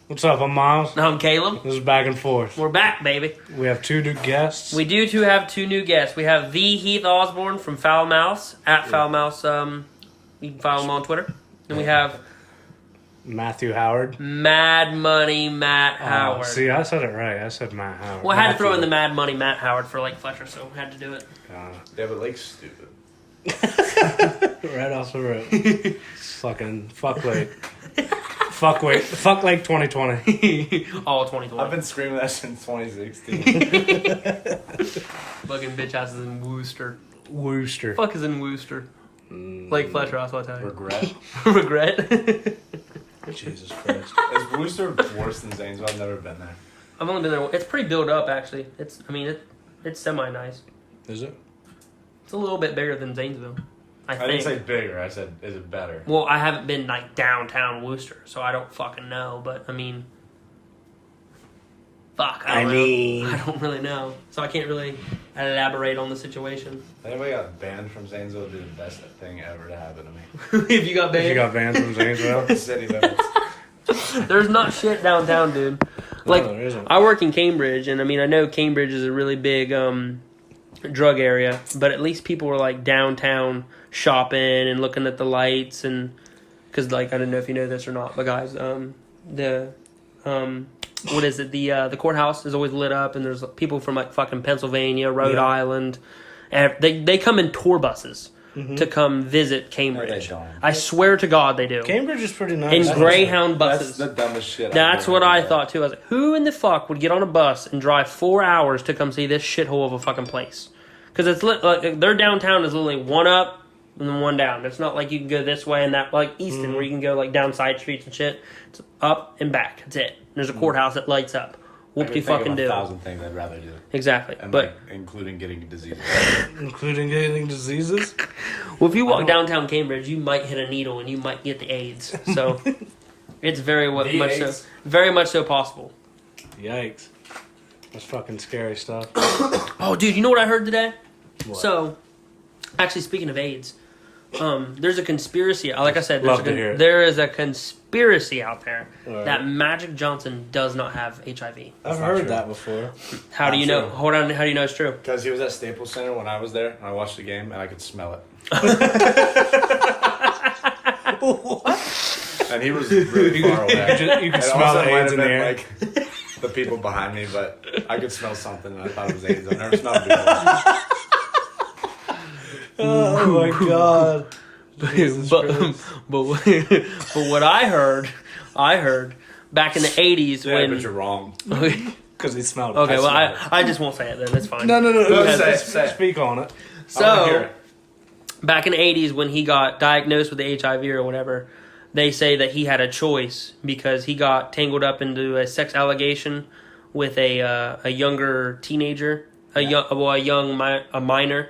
What's up? I'm Miles. I'm Caleb. This is Back and Forth. We're back, baby. We have two new guests. We do have two new guests. We have the Heath Osborne from Foul Mouse, at Foul Mouse. You can follow him on Twitter. And we have Matthew Howard. Mad Money Matt Howard. See, I said it right. I said Matt Howard. Well, I had to throw in the Mad Money Matt Howard for Lake Fletcher, so I had to do it. Yeah, but Lake's stupid. Right off the rip. Fucking fuck Lake. Fuck Lake 2020. All 2020. I've been screaming that since 2016. Fucking bitch ass is in Worcester. Worcester. Fuck is in Worcester. Lake Fletcher, that's what I tell you. Regret. Regret. Jesus Christ. Is Worcester worse than Zanesville? I've never been there. I've only been there. It's pretty built up, actually. It's semi nice. Is it? It's a little bit bigger than Zanesville. I think. didn't say bigger. I said, is it better? Well, I haven't been like downtown Worcester, so I don't fucking know. But I mean, fuck. I don't really know, so I can't really elaborate on the situation. Anybody got banned from Zanesville would be the best thing ever to happen to me. If you got banned, You got banned from Zanesville? City limits. there's not shit downtown, dude. Like No, there isn't. I work in Cambridge, and I mean I know Cambridge is a really big drug area, but at least people were like downtown shopping and looking at the lights, and because like I don't know if you know this or not, but guys, what is it? The courthouse is always lit up, and there's people from like fucking Pennsylvania, Rhode Island, and they come in tour buses to come visit Cambridge. No, they don't. I swear to God, they do. Cambridge is pretty nice. In Greyhound buses. That's the dumbest shit. That's what I thought too. I was like, who in the fuck would get on a bus and drive 4 hours to come see this shithole of a fucking place? Because it's like their downtown is literally one up and then one down. It's not like you can go this way and that, like Easton, where you can go like down side streets and shit. It's up and back. That's it. There's a courthouse that lights up. Whoop-de fucking do. 1,000 things I'd rather do. Exactly. And But like, including getting diseases. Including getting diseases? well, if you walk downtown Cambridge, you might hit a needle and you might get the AIDS. So it's very much so possible. Yikes. That's fucking scary stuff. Oh, dude, you know what I heard today? What? So, actually, speaking of AIDS, there's a conspiracy. Like I said, Love to hear it. there is a conspiracy out there Alright. that Magic Johnson does not have HIV. I've not heard true. that before. How do you know? true. Hold on. How do you know it's true? Because he was at Staples Center when I was there, and I watched the game, and I could smell it. And he was really far away. You could It smell also the might AIDS have in the been, air. like, the people behind me, but I could smell something, and I thought it was AIDS. I've never smelled it before. Oh my god. Jesus but, Christ. but what I heard back in the 80s Yeah, when. but you're wrong. Okay, Because he smelled it. well, smelled I just won't say it then. That's fine. No, say it, Just say it. speak on it. I wanna hear So, it. back in the 80s when he got diagnosed with HIV or whatever, they say that he had a choice because he got tangled up into a sex allegation with a younger teenager, a minor,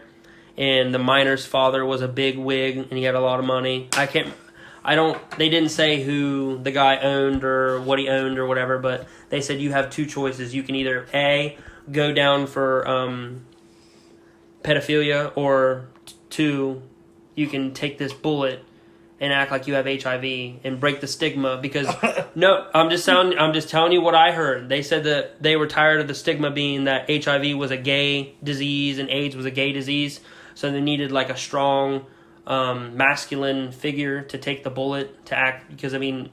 and the minor's father was a big wig and he had a lot of money. They didn't say who the guy owned or what he owned or whatever, but they said you have two choices. You can either A, go down for pedophilia, or two, you can take this bullet and act like you have HIV and break the stigma. Because no, I'm just telling you what I heard. They said that they were tired of the stigma being that HIV was a gay disease and AIDS was a gay disease, so they needed like a strong masculine figure to take the bullet to act. Because I mean,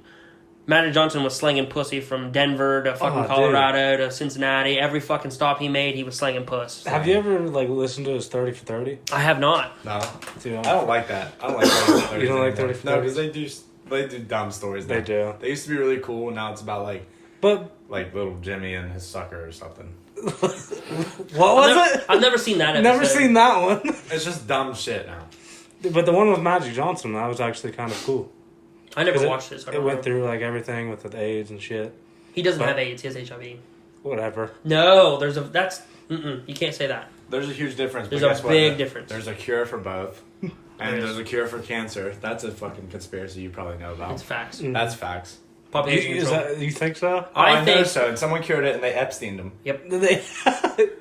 Magic Johnson was slinging pussy from Denver to fucking Colorado to Cincinnati. Every fucking stop he made, he was slinging puss. Have you ever like listened to his 30 for 30? I have not. No. Dude, I don't like that. I don't like 30 for 30. You don't like 30 for No, 30? because they do dumb stories now. They do. They used to be really cool, and now it's about But like little Jimmy and his sucker or something. what was it? I've never seen that episode. Never seen that one. It's just dumb shit now. But the one with Magic Johnson, that was actually kind of cool. I never 'Cause watched it. So I It don't went know. through like everything with the AIDS and shit. He doesn't but- have AIDS. He has HIV. Whatever. No, you can't say that. There's a huge difference. There's but a guess what? big difference. There's a cure for both. And There is. there's a cure for cancer. That's a fucking conspiracy you probably know about. It's facts. That's facts. Population control. You think so? I know think so. And someone cured it, and they Epsteined them. Yep.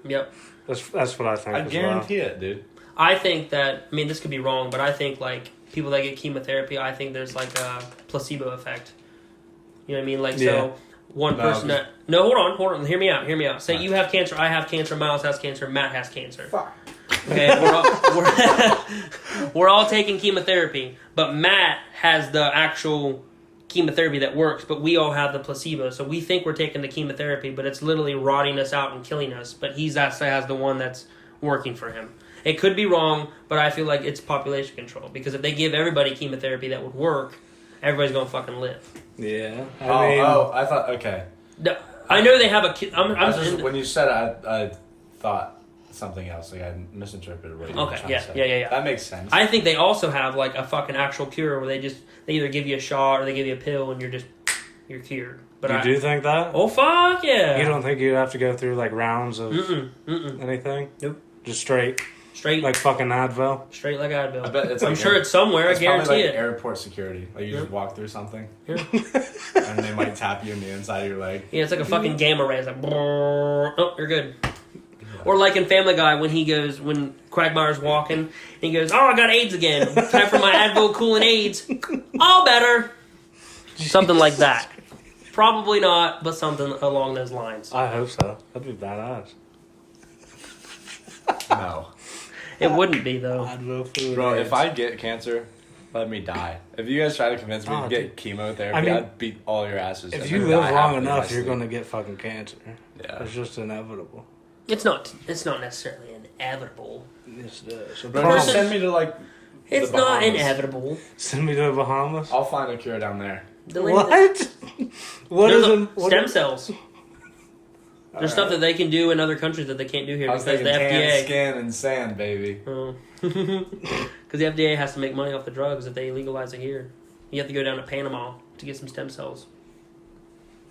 Yep. That's what I think. I as guarantee it, dude. I think that, I mean, this could be wrong, but I think, like, people that get chemotherapy, I think there's, like, a placebo effect. You know what I mean? Like, Yeah. so, one No, person just- that... No, hold on. Hear me out. Say you have cancer, I have cancer, Miles has cancer, Matt has cancer. Fuck. Okay, we're all taking chemotherapy, but Matt has the actual chemotherapy that works, but we all have the placebo. So we think we're taking the chemotherapy, but it's literally rotting us out and killing us. But he's actually has the one that's working for him. It could be wrong, but I feel like it's population control, because if they give everybody chemotherapy that would work, everybody's gonna fucking live. Yeah. I thought, okay. I know they have a. When you said it, I thought something else. Like I misinterpreted what you were Okay, trying yeah, to say. yeah. That makes sense. I think they also have like a fucking actual cure where they either give you a shot or they give you a pill and you're cured. But you do think that? Oh fuck yeah! You don't think you'd have to go through like rounds of Mm-mm. anything? Nope. Just straight Straight like fucking Advil. straight like Advil. I bet it's I'm like sure it's somewhere. I It's probably guarantee like it. airport security. Like you just walk through something, Yeah. and they might tap you in the inside of your leg. Yeah, it's like a fucking gamma ray. It's like, brrr. Oh, you're good. Or like in Family Guy when Quagmire's walking, and he goes, "Oh, I got AIDS again. Time for my Advil cooling AIDS. All better." Something like that. Probably not, but something along those lines. I hope so. That'd be badass. No, It wouldn't be though. Advil food. bro. If I get cancer, let me die. If you guys try to convince me Oh, to get chemotherapy, I mean, I'd beat all your asses. if and you then live die long happily in enough, my you're sleep. gonna get fucking cancer. Yeah. It's just inevitable. It's not necessarily inevitable. Yes, it is. So Bro, promise. just send me to like. It's the not Bahamas. inevitable. Send me to the Bahamas. I'll find a cure down there. The lady- What? What There's is a- it? What stem is- cells. There's stuff that they can do in other countries that they can't do here I was because the thinking tan, FDA. skin, and sand, baby. Because the FDA has to make money off the drugs if they legalize it here. You have to go down to Panama to get some stem cells.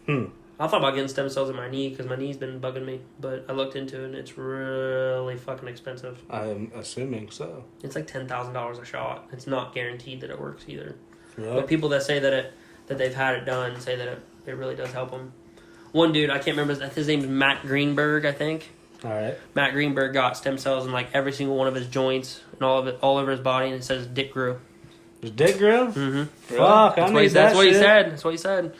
I thought about getting stem cells in my knee because my knee's been bugging me, but I looked into it and it's really fucking expensive. I'm assuming so. It's like $10,000 a shot. It's not guaranteed that it works either. Yep. But people that say that they've had it done say that it really does help them. One dude, I can't remember his name's Matt Greenberg, I think. All right. Matt Greenberg got stem cells in like every single one of his joints and all over his body, and it says dick grew. Is Dick Grill? Mm-hmm. Fuck, I need that That's what he shit. said. That's what he said.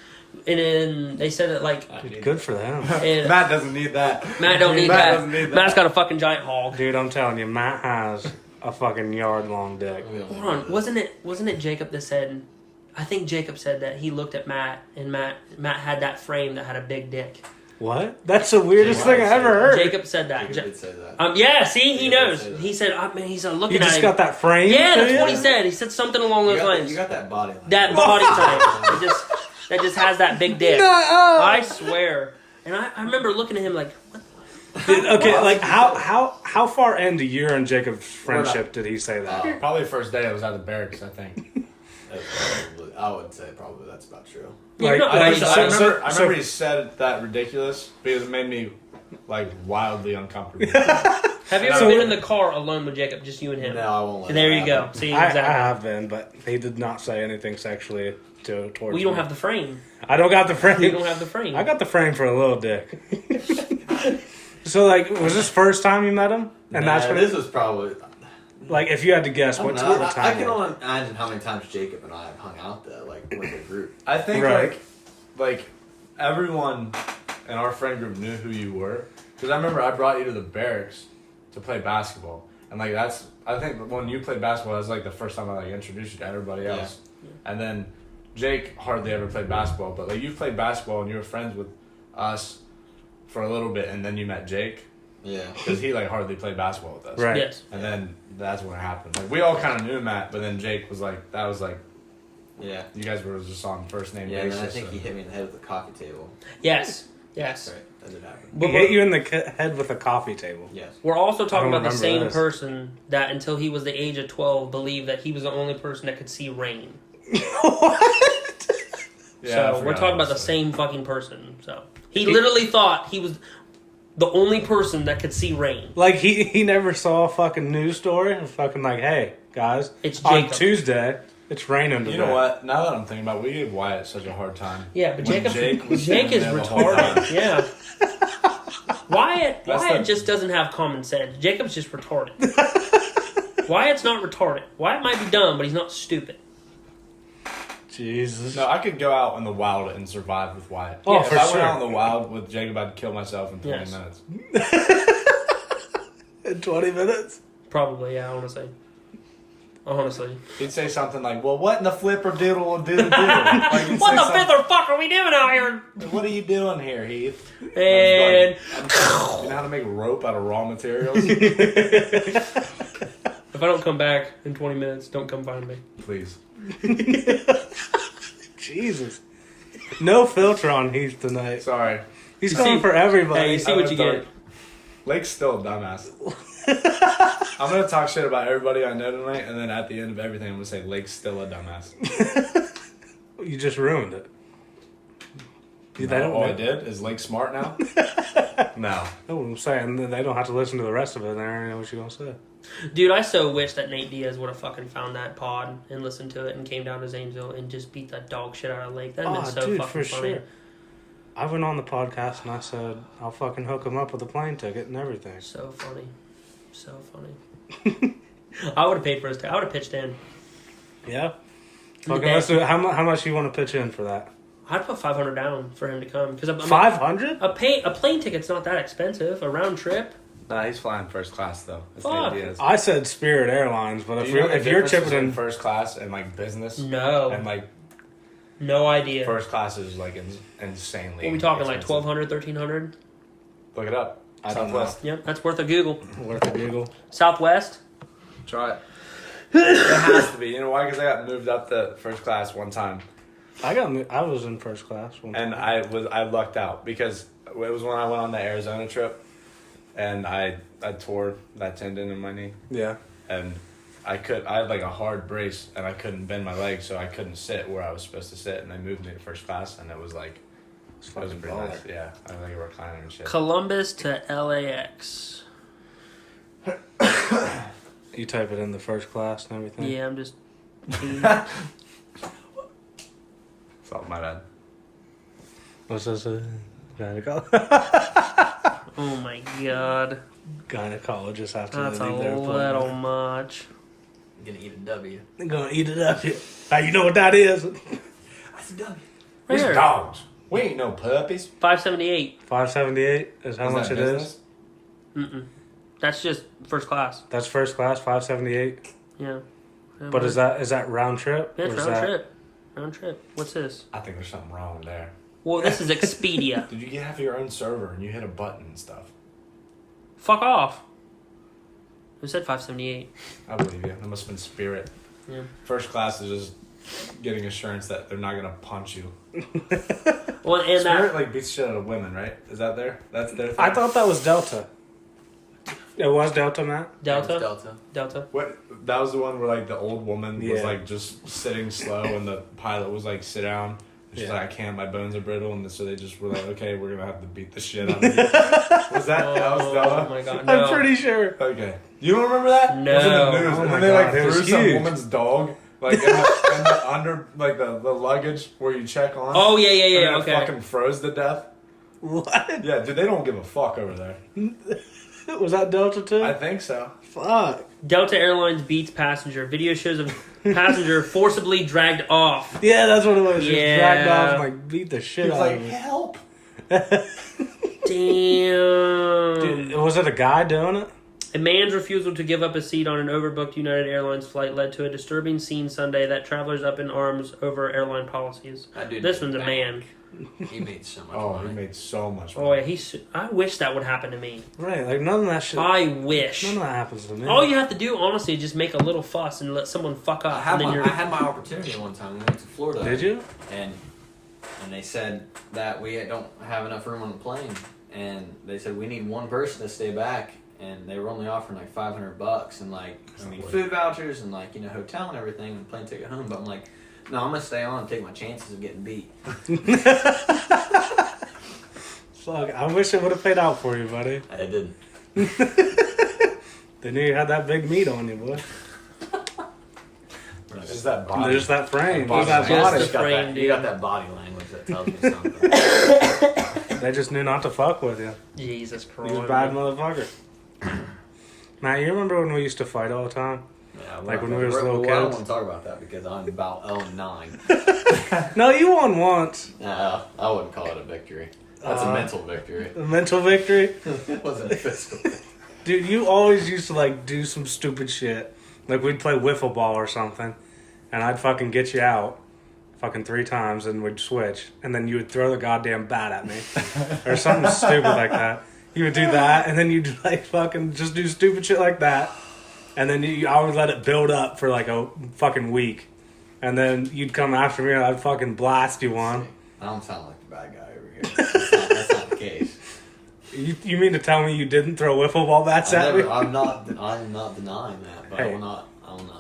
And then they said it like, Dude, good for them. and Matt doesn't need that. Matt don't need Matt that. doesn't need that. Matt's got a fucking giant hog. Dude, I'm telling you, Matt has a fucking yard-long dick. Hold on, wasn't it Jacob that said? I think Jacob said that he looked at Matt and Matt had that frame that had a big dick. What? That's the weirdest thing I ever heard. Jacob said that. Jacob did say that. Yeah, see, he Jacob knows. said that. He said, man, he's looking You at just him. got that frame? Yeah, that's to what you? he said. He said something along those lines. You got that body line. That body type. That just has that big dick. I swear. And I remember looking at him like, what? Dude, okay, like how far into your and Jacob's friendship did he say that? Probably first day I was at the barracks, I think. I would say probably that's about true. Like, not- I Like, remember he said that ridiculous because it made me like wildly uncomfortable. Have you ever So- been in the car alone with Jacob, just you and him? No, I won't let There that you go. happen. See, I exactly. have been, but he did not say anything sexually towards Well, you don't me. have the frame. I don't got the frame. You don't have the frame. I got the frame for a little dick. So, like, was this first time you met him? And Nah, that's what this was probably. like, if you had to guess, I don't what know. what I time? can was it? only imagine how many times Jacob and I have hung out there, like with a group. I think Right. like everyone in our friend group knew who you were because I remember I brought you to the barracks to play basketball, and like I think when you played basketball, that's like the first time I like introduced you to everybody else, and then Jake hardly ever played basketball, but like you played basketball and you were friends with us for a little bit, and then you met Jake Yeah. because he like hardly played basketball with us, Right. Yes. And then that's when it happened. Like we all kind of knew Matt, but then Jake was like that was like Yeah. you guys were just on first name Yeah, and basis. then I think so- he hit me in the head with a coffee table. Yes. Yes. Right, that did happen. He But hit you in the head with a coffee table. Yes. we're also talking I about don't the same remember this. person that until he was the age of 12 believed that he was the only person that could see rain. What? Yeah, I So we're forgot talking about the that. same fucking person. So he literally thought he was the only person that could see rain. Like, he never saw a fucking news story? Fucking like, hey, guys, It's on Jacob. Tuesday, It's raining today. You know what? Now that I'm thinking about it, we gave Wyatt such a hard time. Yeah, but When Jake was is standing there the whole retarded. time. Yeah. Wyatt That's just doesn't have common sense. Jacob's just retarded. Wyatt's not retarded. Wyatt might be dumb, but he's not stupid. Jesus. No, I could go out in the wild and survive with Wyatt. Oh, if for I sure. went out in the wild with Jacob, I'd kill myself in 20 Yes. minutes. In 20 minutes? Probably, yeah, honestly. He'd say something like, "Well, what in the flipper doodle doodle doodle? Like, he'd What say the something- fifth or fuck are we doing out here? What are you doing here, Heath?" And You know how to make rope out of raw materials? if I don't come back in 20 minutes, don't come find me. Please. Jesus. No filter on Heath tonight. Sorry. He's You going see- for everybody. Hey, you see I'm what you gonna get. Lake's still a dumbass. I'm gonna talk shit about everybody I know tonight, and then at the end of everything, I'm gonna say Lake's still a dumbass. You just ruined it. They don't All I know. did is Lake smart now. No. No, I'm saying they don't have to listen to the rest of it. They already know what you're gonna say. Dude, I so wish that Nate Diaz would have fucking found that pod and listened to it and came down to Zanesville and just beat the dog shit out of Lake. That'd Oh, been so dude, fucking for funny. sure. I went on the podcast and I said I'll fucking hook him up with a plane ticket and everything. So funny. So funny. I would have paid for his I would have pitched in. Yeah. The Fucking day- let's do, how much you want to pitch in for that? I'd put $500 down for him to come because 500? a plane ticket's not that expensive. A round trip. Nah, he's flying first class though. That's Fuck. the idea. I said Spirit Airlines, but if you're chipping in first class and like business No, and like no idea. first class is like insanely. What are we talking like expensive. 1,200, 1,300? Look it up. I don't Southwest. Yep, that's worth a Google. worth a giggle. Southwest. Try it. It has to be. You know why? Because I got moved up to first class one time, I was in first class one and time. I lucked out because it was when I went on the Arizona trip, and I tore that tendon in my knee, Yeah. and I had like a hard brace, and I couldn't bend my leg, so I couldn't sit where I was supposed to sit, and they moved me to first class, and it was like It's it was fucking pretty baller. nice. Yeah, I think a recliner and shit. Columbus to LAX. You type it in the first class and everything. Yeah, I'm just. Oh, my bad. What's this? Oh my god. Gynecologists have to That's a leave their little appointment. much. I'm gonna eat a W. They're gonna eat it up. Now you know what that is. That's a W. We're Where? dogs. We ain't no puppies. 578. 578 is how Is much that it is. business? Mm-mm. That's just first class. That's first class, 578. Yeah. But is that round trip? Yeah, it's Or is round that- trip. Round trip. What's this? I think there's something wrong there. Well, this is Expedia. Did you have your own server and you hit a button and stuff? Fuck off. Who said 578? I believe you. That must have been Spirit. Yeah. First class is just getting assurance that they're not gonna punch you. Well, and Spirit that. like beats shit out of women, right? Is that there? That's their thing? I thought that was Delta. It was Delta, Matt? Delta? Delta. Delta? What? That was the one where like the old woman was Yeah. like just sitting slow, and the pilot was like, "Sit down." And she's Yeah. like, "I can't. My bones are brittle," and so they just were like, "Okay, we're gonna have to beat the shit out of you." Was that was Oh Delta? my god. No. I'm pretty sure. Okay. You don't remember that? No. It was in the news. Oh and my then they like God, it was threw some huge. woman's dog like in the under like the luggage where you check on. Oh, yeah, and yeah. it Okay. fucking froze to death. What? Yeah, dude, they don't give a fuck over there. Was that Delta too? I think so. Fuck. Delta Airlines beats passenger. Video shows of passenger forcibly dragged off. Yeah, that's what it was. Just Yeah. dragged off and like beat the shit He was out like, of me. "Help!" Damn. Dude, was it a guy doing it? A man's refusal to give up a seat on an overbooked United Airlines flight led to a disturbing scene Sunday that travelers up in arms over airline policies. That dude This is one's a back. man. He made so much Oh, money. he made so much. Oh, yeah, I wish that would happen to me. Right, like none of that shit. I wish. None of that happens to me. All you have to do, honestly, is just make a little fuss and let someone fuck up. I had, and then my, you're. I had my opportunity one time. We went to Florida. Did you? And they said that we don't have enough room on the plane, and they said we need one person to stay back, and they were only offering like $500 and like food vouchers and like hotel and everything and plane ticket home. But I'm like, no, I'm gonna stay on and take my chances of getting beat. Fuck, I wish it would have paid out for you, buddy. I didn't. They knew you had that big meat on you, boy. We're not Is gonna that body. Just that frame. Body Just that Just body. the frame, you got dude. that body language that tells me something. They just knew not to fuck with you. Jesus He Christ. was a bad motherfucker. Matt, you remember when we used to fight all the time? Yeah, Like when we was I little don't kids? want to talk about that because I'm about 0-9. No, you won once. No, I wouldn't call it a victory. That's a mental victory. A mental victory. It wasn't a physical. Dude, you always used to like do some stupid shit. Like we'd play wiffle ball or something, and I'd fucking get you out fucking 3 times and we'd switch, and then you would throw the goddamn bat at me. Or something stupid like that. You would do that, and then you'd like fucking just do stupid shit like that. And then I would let it build up for like a fucking week. And then you'd come after me and I'd fucking blast you one. I don't sound like the bad guy over here. That's not the case. You mean to tell me you didn't throw wiffle ball bats at me? I'm not denying that, but Hey. I will not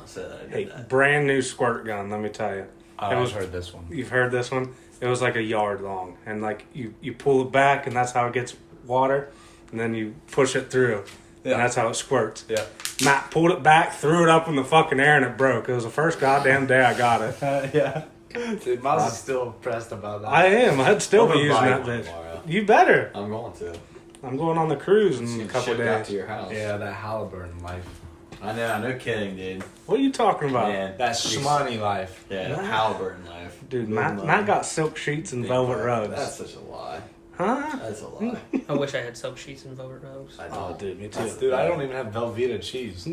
say that I did Hey, that. brand new squirt gun, let me tell you. I was heard this one. You've heard this one? It was like a yard long. And like you pull it back and that's how it gets water. And then you push it through. Yeah. And that's how it squirts. Yeah. Matt pulled it back, threw it up in the fucking air, and it broke. It was the first goddamn day I got it. Yeah. Dude, Miles is still pressed about that. I am. I'd still I'm be gonna using buy that one bitch. tomorrow. You better. I'm going to. I'm going on the cruise It's in a getting couple shipped out days. to your house. Yeah, that Halliburton life. I know, no kidding, dude. What are you talking about? Man, That shmoney life. Yeah, What? Halliburton life. Dude, Big Matt money. got silk sheets and Big velvet money. rugs. That's such a lie. Huh? That's a lie. I wish I had silk sheets and velvet robes. I Oh, don't. dude, me too. Dude, I don't even have Velveeta cheese.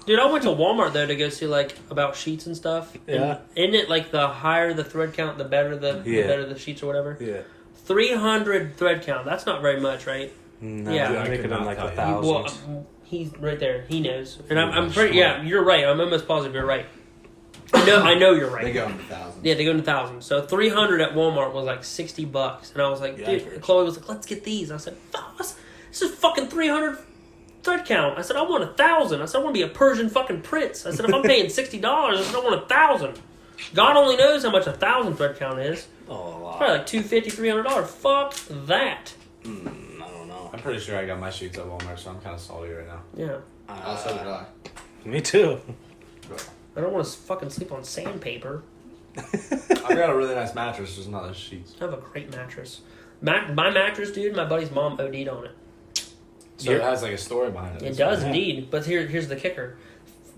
Dude, I went to Walmart though to go see like about sheets and stuff. And Yeah. isn't it like the higher the thread count, the better the Yeah. better the sheets or whatever? Yeah. 300 thread count. That's not very much, right? No, Yeah. I I make could it in not like tell the you. thousands. Well, he's right there. He knows, and I'm That's pretty. Yeah, you're right. I'm almost positive you're right. I know you're right. They go into thousands. Yeah, they go into thousands. So 300 at Walmart was like $60, and I was like, Yeah, dude. average. Chloe was like, let's get these. I said, fuck, this is fucking 300 thread count. I said, I want 1,000. I said, I want to be a Persian fucking prince. I said, if I'm paying $60, I said, I want 1,000. God only knows how much 1,000 thread count is. Oh, a lot. Probably like $250, $300. Fuck that. I don't know. I'm pretty sure I got my sheets at Walmart, so I'm kind of salty right now. Yeah, Oh, so did I. Me too. I don't want to fucking sleep on sandpaper. I've got a really nice mattress, just not the sheets. I have a great mattress. My mattress, dude. My buddy's mom OD'd on it. So it has like a story behind it. It does Yeah. indeed. But here's the kicker.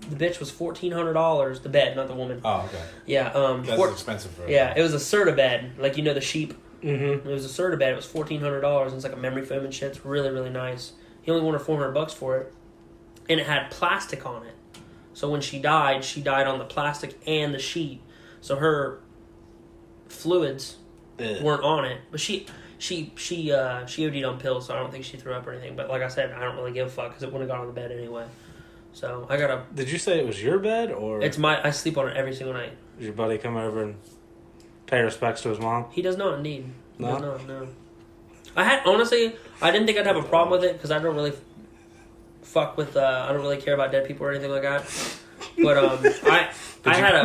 The bitch was $1,400. The bed, not the woman. Oh, okay. Yeah. That's expensive for Yeah, it was a Serta bed, like you know the sheep. Mm-hmm. It was a Serta bed. It was $1,400, and it's like a memory foam and shit. It's really really nice. He only wanted $400 for it, and it had plastic on it. So when she died on the plastic and the sheet. So her fluids weren't on it, but she OD'd on pills, so I don't think she threw up or anything. But like I said, I don't really give a fuck because it wouldn't have got on the bed anyway. So I gotta. Did you say it was your bed, or I sleep on it every single night. did your buddy come over and pay respects to his mom? He does not, indeed. He No? does not, no. Honestly, I didn't think I'd have a problem with it because I don't really fuck with. I don't really care about dead people or anything like that. But I had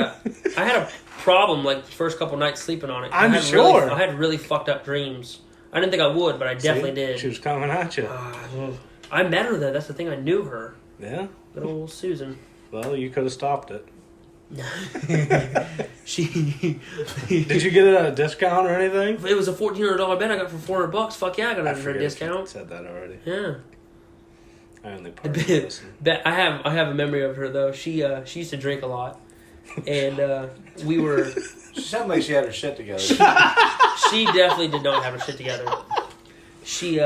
a problem like the first couple nights sleeping on it. I'm I had sure. I had really fucked up dreams. I didn't think I would, but I definitely See? did. She was coming at you. I met her though. That's the thing. I knew her. Yeah. Good old Susan. Well, you could have stopped it. She. Did you get it at a discount or anything? It was a $1,400 bed I got for $400. Fuck yeah, I got it for a forget if you discount. said that already. Yeah. I only partially listened. I have a memory of her though. She used to drink a lot, and we were. She sounded like she had her shit together. She definitely did not have her shit together. She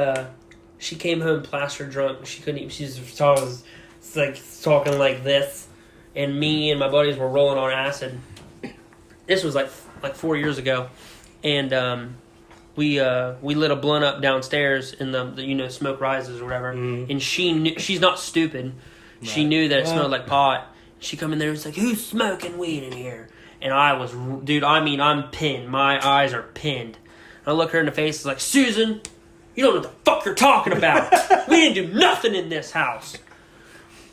came home plastered drunk. She couldn't even. She's talking like this, and me and my buddies were rolling on acid. This was like 4 years ago, and we lit a blunt up downstairs in the smoke rises or whatever. And she knew, she's not stupid. She Right. knew that it Well- smelled like pot. She come in there and was like, "Who's smoking weed in here?" And I was, dude. I mean, I'm pinned. My eyes are pinned. I look her in the face. It's like, Susan, you don't know what the fuck you're talking about. We didn't do nothing in this house.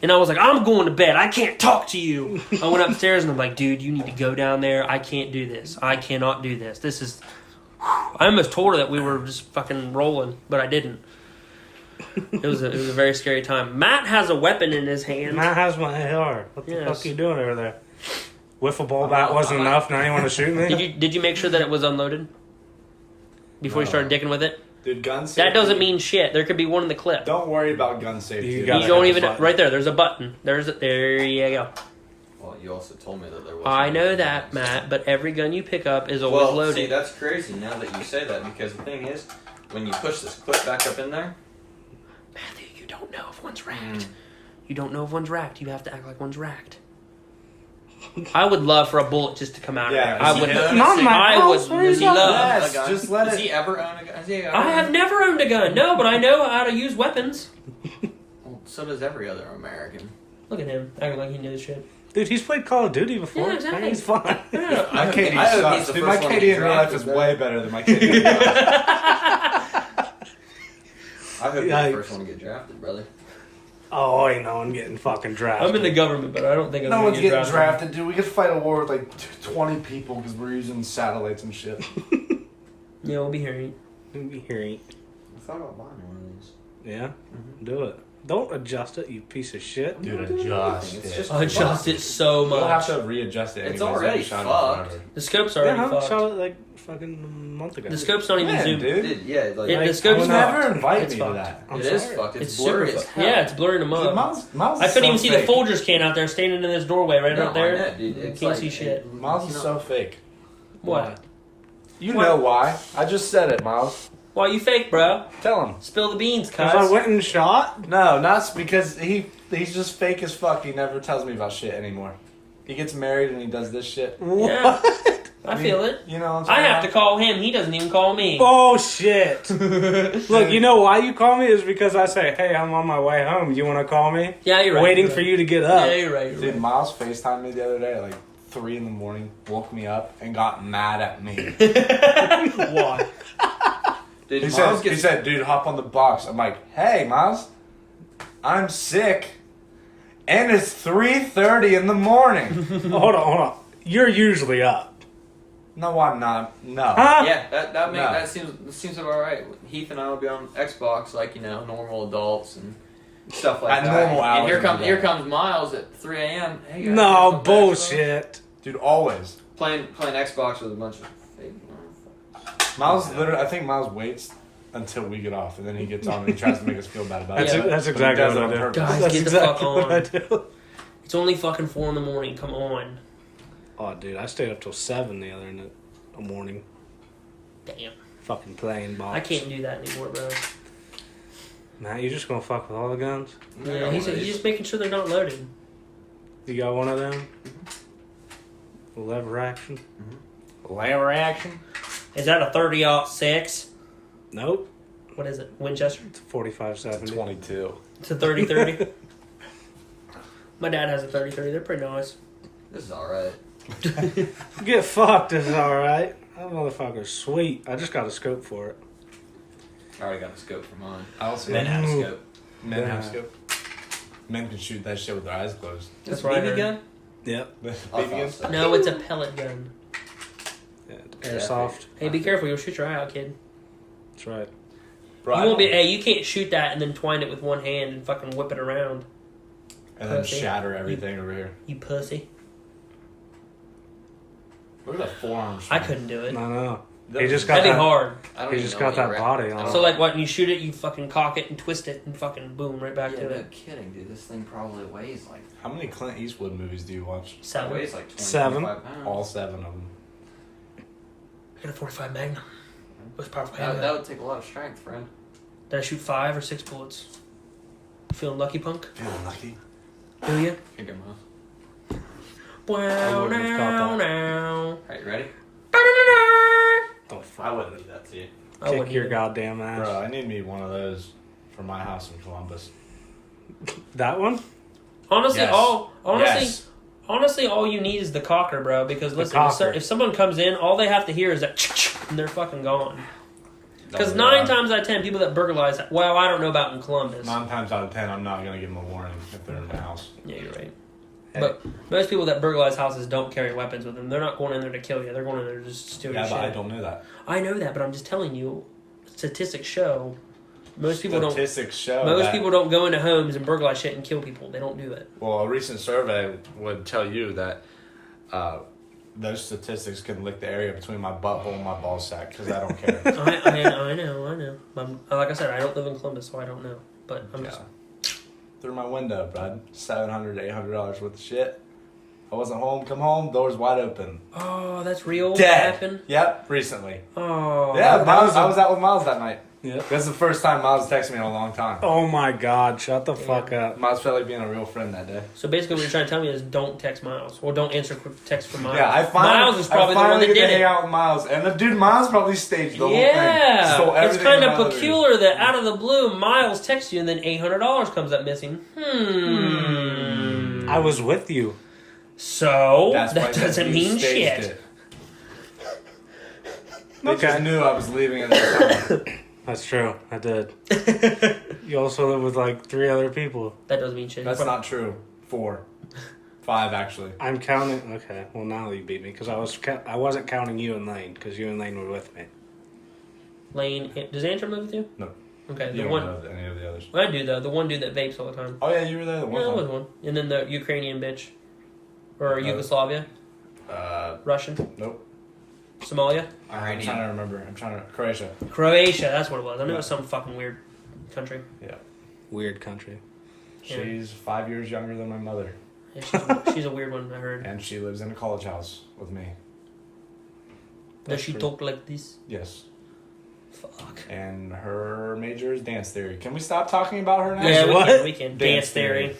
And I was like, I'm going to bed. I can't talk to you. I went upstairs and I'm like, dude, you need to go down there. I can't do this. I cannot do this. This is. I almost told her that we were just fucking rolling, but I didn't. It was a very scary time. Matt has a weapon in his hand. Matt has my AR. What the Yes. fuck are you doing over there? Wiffle ball bat wasn't enough. Now you want to shoot me? Did you make sure that it was unloaded before you No. started dicking with it? Dude, gun safety. That doesn't mean shit. There could be one in the clip. Don't worry about gun safety. You You gotta don't hit even the button. right there. There's a button. There you go. Well, you also told me that there was. I know that, Matt. But every gun you pick up is always Well, loaded. see, that's crazy now that you say that, because the thing is, when you push this clip back up in there, Matthew, you don't know if one's racked. Mm. You don't know if one's racked. You have to act like one's racked. I would love for a bullet just to come out Yeah, of there. I is would. he own Not my I house. would. What are you Does he talking love? about? Yes, a gun? just let Does it- he ever own a gun? Has he ever I have never owned a gun. No, but I know how to use weapons. Well, so does every other American. Look at him acting like he knows shit. Dude, he's played Call of Duty before. Yeah, exactly. He's fine. No. My KD I hope sucks. he's the Dude, my first one to KD get in real life drafted, is though. way better than my KD in real life. I hope you're the Yikes. first one to get drafted, brother. Oh, ain't no one getting fucking drafted. I'm in the government, but I don't think I'm No gonna one's get getting drafted, dude. We could fight a war with like 20 people because we're using satellites and shit. Yeah, we'll be hearing. Here, I thought about buying one of these. yeah, do it. Don't adjust it, you piece of shit. Dude, adjust adjust It's it. just I adjust it so We'll have much. to readjust it. It's anyways. already I've shot it fucked. forever. The scope's Yeah, already I fucked. shot it like fucking a month ago. The scope's not even Man, zoomed. dude. Dude, yeah, like, Yeah, the Like, scope's You fucked. never invite It's me to fucked. that. I'm it is sorry. fucked. It's It's super blurry as fucked. hell. Yeah, it's blurring them Dude, up. Miles I is couldn't so even see the fake. Folgers can out there standing in this doorway right No, up there. I know, dude. You It's can't like, see shit. Miles is so fake. What? You What? know why? I just said it, Miles. Why you fake, bro? Tell him. Spill the beans, Because I cuz. went and shot. No, not because he's just fake as fuck. He never tells me about shit anymore. He gets married and he does this shit. Yeah, I feel it. You know what I'm I saying? have to call him. He doesn't even call me. Oh shit! Look, you know why you call me is because I say, "Hey, I'm on my way home. You want to call me?" Yeah, you're right. Waiting you're for right. you to get up. Yeah, you're right. You're Dude, right. Miles FaceTimed me the other day at like 3 in the morning, woke me up, and got mad at me. Why? Dude, He Miles said, gets dude, hop on the box. I'm like, hey, Miles, I'm sick. And it's 3:30 in the morning. Hold on. You're usually up. No, I'm not. No. Huh? Yeah, that No. seems about right. Heath and I will be on Xbox like normal adults and stuff like At that. normal and hours here of the comes day. here comes Miles at 3 a.m. Hey guys, No wanna play Xbox? bullshit. Dude, always. Playing Xbox with a bunch of fake. Miles literally, I think Miles waits until we get off, and then he gets on and he tries to make us feel bad about That's, it. Yeah. that's But he exactly does what it I on do. purpose. Guys, That's get the exactly fuck what on. I do. It's only fucking 4 in the morning. Come on. Oh, dude, I stayed up till 7 the other morning, Damn. fucking playing box. I can't do that anymore, bro. Matt, you just gonna fuck with all the guns? Yeah, he's just making sure they're not loaded. You got one of them? Lever action? Lever action? Is that a 30-06? Nope. What is it? Winchester? It's a 4570. 22. It's a 30-30. My dad has a 30-30. They're pretty nice. This is all right. Get fucked is alright. That motherfucker's sweet. I just got a scope for it. I already got a scope for mine. I also Men have a Ooh. scope. Men Yeah. have scope. Men can shoot that shit with their eyes closed. That's This what I BB heard. gun? Yep. I Baby thought gun? so. No, it's a pellet gun. Yeah, airsoft. Hey, be careful. You'll shoot your eye out, kid. That's right. Bro, You I won't be. don't- Hey, you can't shoot that and then twine it with one hand and fucking whip it around. and then pussy. shatter everything over here. You pussy. Look at that forearms. I couldn't do it. No. He just got That'd be that. hard. I don't He even just know got what that you're body at. on. So like, what? You shoot it, you fucking cock it and twist it and fucking boom, right back Yeah, to no it. kidding, dude. This thing probably weighs like How many Clint Eastwood movies do you watch? it 7. weighs like 20, 7. 25 pounds. All 7 of them. I got a 45 Magnum. Most powerful That handgun. would take a lot of strength, friend. Did I shoot 5 or 6 bullets? Feeling lucky, punk? Feeling lucky. Do you? Here you go, Miles. Wow, wouldn't have now, caught that. now. Alright, you ready? Don't fuck I with wouldn't it. do that to you. I Kick wouldn't your either. goddamn ass. Bro, I need me one of those for my house in Columbus. That one? Honestly, Yes. honestly, all you need is the cocker, bro. Because listen, cocker. if someone comes in, all they have to hear is that, and they're fucking gone. Because Double 9 R. times out of 10, people that burglarize, well, I don't know about in Columbus. 9 times out of 10, I'm not gonna give them a warning if they're in my house. Yeah, you're right. Hey. But most people that burglarize houses don't carry weapons with them. They're not going in there to kill you. They're going in there to just steal your Yeah, shit. but I don't know that. I know that, but I'm just telling you. Statistics show most people Statistics show don't. Most that- people don't go into homes and burglarize shit and kill people. They don't do it. Well, a recent survey would tell you that those statistics can lick the area between my butthole and my ball sack because I don't care. I know. Like I said, I don't live in Columbus, so I don't know. But I'm just... Through my window, bud. $700, $800 worth of shit. I wasn't home. Come home. Doors wide open. Oh, that's real? Dead. That happened? Yep. Recently. Oh. Yeah, Miles. I was out with Miles that night. Yep. That's the first time Miles texted me in a long time. Oh my God! Shut the fuck up. Miles felt like being a real friend that day. So basically, what you're trying to tell me is don't text Miles, or don't answer text from Miles. Yeah, Miles is probably the one that get to did hang it. out with Miles, and the dude Miles probably staged the whole thing. Yeah, Stole it's everything kind from of my other peculiar that out of the blue, Miles texts you, and then $800 comes up missing. I was with you. So That's why I that said doesn't you mean staged shit. it. They Okay. just knew I was leaving at the time. That's true. I did. You also live with like 3 other people. That doesn't mean shit. That's not true. 4. 5, actually. I'm counting. Okay, well now you beat me because I wasn't counting you and Lane because you and Lane were with me. Lane. Does Andrew live with you? No. Okay, You the don't one. know any of the others. I do though. The one dude that vapes all the time. Oh, yeah, you were there the Yeah, one there was time. one. And then the Ukrainian bitch, or Yugoslavia, Russian, Nope. Somalia, I'm trying to remember. Croatia. Croatia. That's what it was. I knew it was some fucking weird country. Yeah. Weird country. Yeah. She's 5 years younger than my mother. Yeah, she's a weird one. I heard. And she lives in a college house with me. Does she talk like this? Yes. Fuck. And her major is dance theory. Can we stop talking about her now? Yeah, we what? can. We can. Dance Dance theory.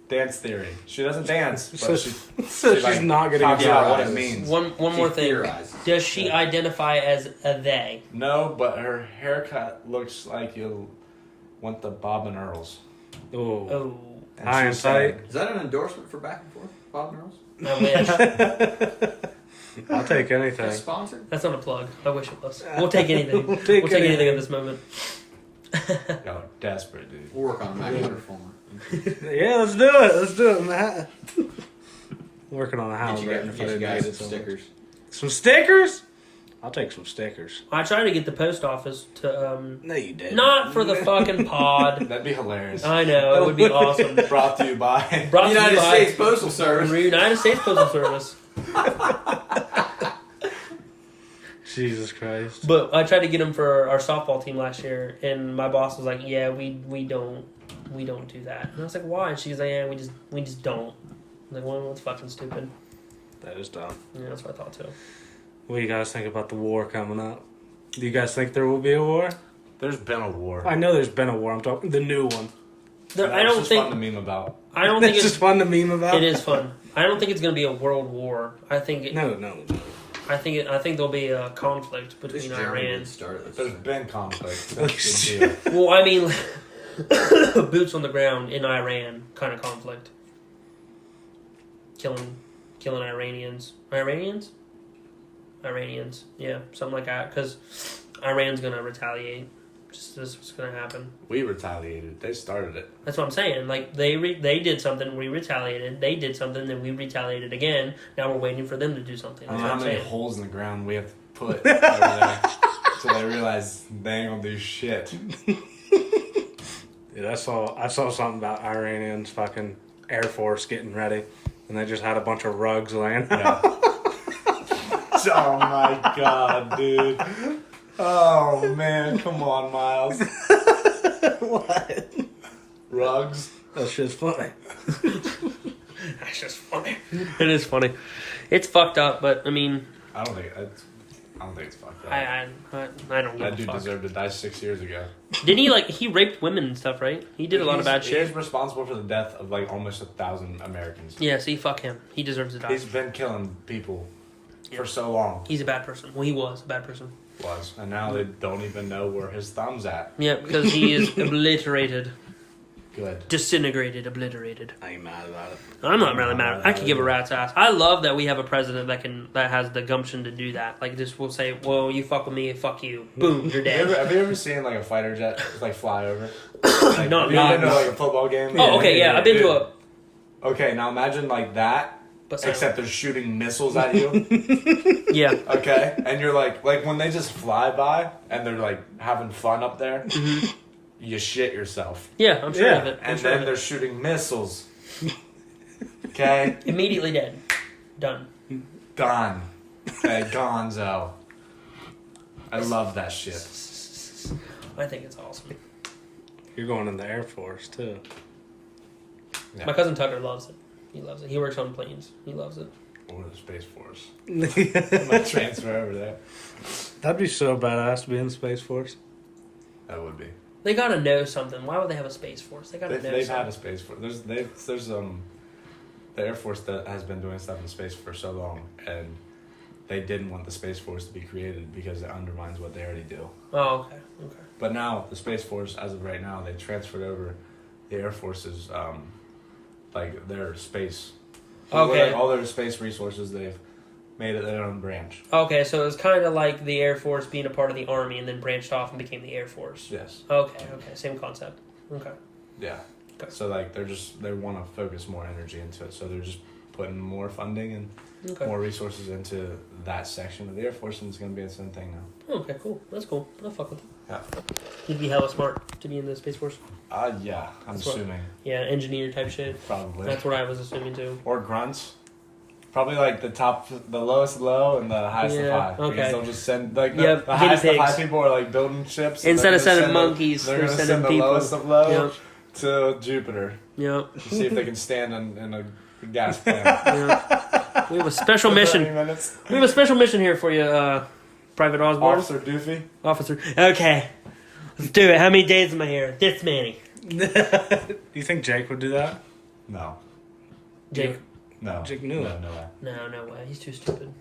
Dance theory. She doesn't dance, So- but she So she's like, not gonna talks get about what it. it means. One more thing. Theorizes. Does she identify as a they? No, but her haircut looks like you went to Bob and Earl's. Oh, Oh, And High she and said- tight. Is that an endorsement for Back and Forth, Bob Knowles? I wish. I'll take anything. That's sponsored. That's not a plug. I wish it was. We'll take anything. We'll take anything anything. at this moment. Y'all are desperate, dude. We'll work on a Mac reformer. Yeah, let's do it. Let's do it, Matt. Working on a house Get right you if I guys didn't some get it so much. stickers. Some stickers? I'll take some stickers. I tried to get the post office to No, you didn't. not for the fucking pod. That'd be hilarious. I know it would be awesome. Brought to you by. Brought to you United by States Postal Service. United States Postal Service. Jesus Christ. But I tried to get them for our softball team last year, and my boss was like, "Yeah, we don't do that." And I was like, "Why?" And she's like, "Yeah, we just don't." I'm like, "Well, that's fucking stupid." That is dumb. Yeah, that's what I thought too. What do you guys think about the war coming up? Do you guys think there will be a war? There's been a war. I know there's been a war. I'm talking the new one. I don't It's just fun think to meme about. I don't think It's just fun to meme about. it is fun. I don't think it's going to be a world war. I think No. I think there'll be a conflict This between Germany Iran. did start this. There's been conflict. Since the deal. Well, I mean, boots on the ground in Iran kind of conflict. Killing Iranians. Iranians. Yeah, something like that. Because Iran's gonna retaliate. Just this is what's gonna happen. We retaliated. They started it. That's what I'm saying. Like they did something, we retaliated. They did something, then we retaliated again. Now we're waiting for them to do something. I That's don't know what how I'm many saying. holes in the ground we have to put over there so they realize they ain't gonna do shit. Dude, I saw something about Iranians fucking Air Force getting ready, and they just had a bunch of rugs laying. Yeah. Oh my god, dude. Oh man, come on, Miles. What? Rugs. That shit's funny. That's just funny. It is funny. It's fucked up, but I mean, I don't think it's fucked up. I don't give That a dude fuck. deserved to die 6 years ago. Didn't he raped women and stuff, right? He did a lot of bad shit. He's responsible for the death of like almost 1,000 Americans. Yeah, see, fuck him. He deserves to die. He's been killing people Yeah. for so long. He's a bad person. Well, he was a bad person. And now they don't even know where his thumb's at. Yeah, because he is obliterated. Good. Disintegrated, obliterated. I ain't mad about it. I'm not really mad. I could give a rat's ass. I love that we have a president that has the gumption to do that. Like, just will say, well, you fuck with me, fuck you. Boom, you're dead. Have you ever seen like a fighter jet just, like fly over? Like, No, have you no, ever been to no. like a football game? Oh, okay, yeah, I've been to a... Okay, now imagine like that, But except they're shooting missiles at you. yeah. Okay, and you're like when they just fly by and they're like having fun up there, you shit yourself. Yeah, I'm sure Yeah, of it. I'm And sure then of they're it. shooting missiles. Okay, Immediately dead. Done. Done. Hey, Gonzo. I love that shit. I think it's awesome. You're going in the Air Force too. Yeah. My cousin Tucker loves it. He loves it. He works on planes. He loves it. Or the Space Force. I might transfer over there. That'd be so badass to be in the Space Force. That would be. They gotta know something. Why would they have a space force? They gotta know They've had something. a Space Force. There's the Air Force that has been doing stuff in space for so long, and they didn't want the Space Force to be created because it undermines what they already do. Oh, okay. Okay. But now the Space Force, as of right now, they transferred over the Air Force's like their space. Okay. All their space resources, they've made it their own branch. Okay, so it was kind of like the Air Force being a part of the Army and then branched off and became the Air Force. Yes. Okay, same concept. Okay. Yeah. Okay. So like they want to focus more energy into it, so they're just putting more funding and Okay. more resources into that section of the Air Force, and it's going to be its own thing now. Okay, cool. That's cool. I'll fuck with it. Yeah. You'd be hella smart to be in the Space Force. Yeah, I'm That's what- assuming Yeah, engineer type shit. probably. That's what I was assuming too. Or grunts. Probably like the lowest low and the highest of Yeah, high. okay. Because they'll just send like the, Yep, the highest guinea of high pigs. people are like building ships. and Instead they're of gonna sending send monkeys, they're they're going to sending send the people. lowest of low Yep. to Jupiter Yep. to see if they can stand in a gas plant. Yep. We have a special For 30 mission. minutes. We have a special mission here for you, Private Osborne. Officer Doofy. Officer. Okay. Let's do it. How many days am I here? This many. Do you think Jake would do that? No. Jake. No. Jake knew no, it. no way. No way. He's too stupid.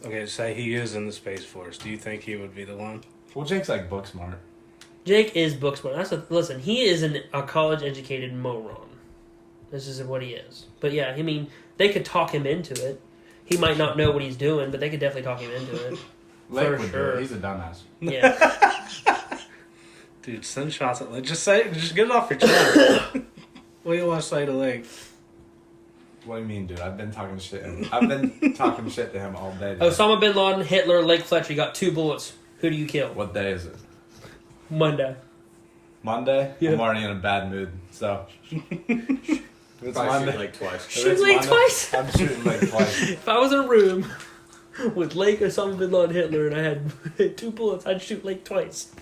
Okay, say he is in the Space Force. Do you think he would be the one? Well, Jake's like book smart. Jake is book smart. Listen, he is a college educated moron. This is what he is. But yeah, I mean, they could talk him into it. He might not know what he's doing, but they could definitely talk him into it. Lake For would do sure. it. He's a dumbass. Yeah. Dude, send shots at Lake. Just get it off your chest. What do you want to say to Lake? What do you mean, dude? I've been talking shit. I've been talking shit to him all day. Dude. Osama bin Laden, Hitler, Lake Fletcher. You got 2 bullets. Who do you kill? What day is it? Monday. Monday? Yeah. I'm already in a bad mood, so. If it's Probably shoot Monday. like twice. If Shoot it's Lake Monday, twice? I'm shooting like twice. If I was in a room with Lake, Osama bin Laden, Hitler, and I had 2 bullets, I'd shoot Lake twice.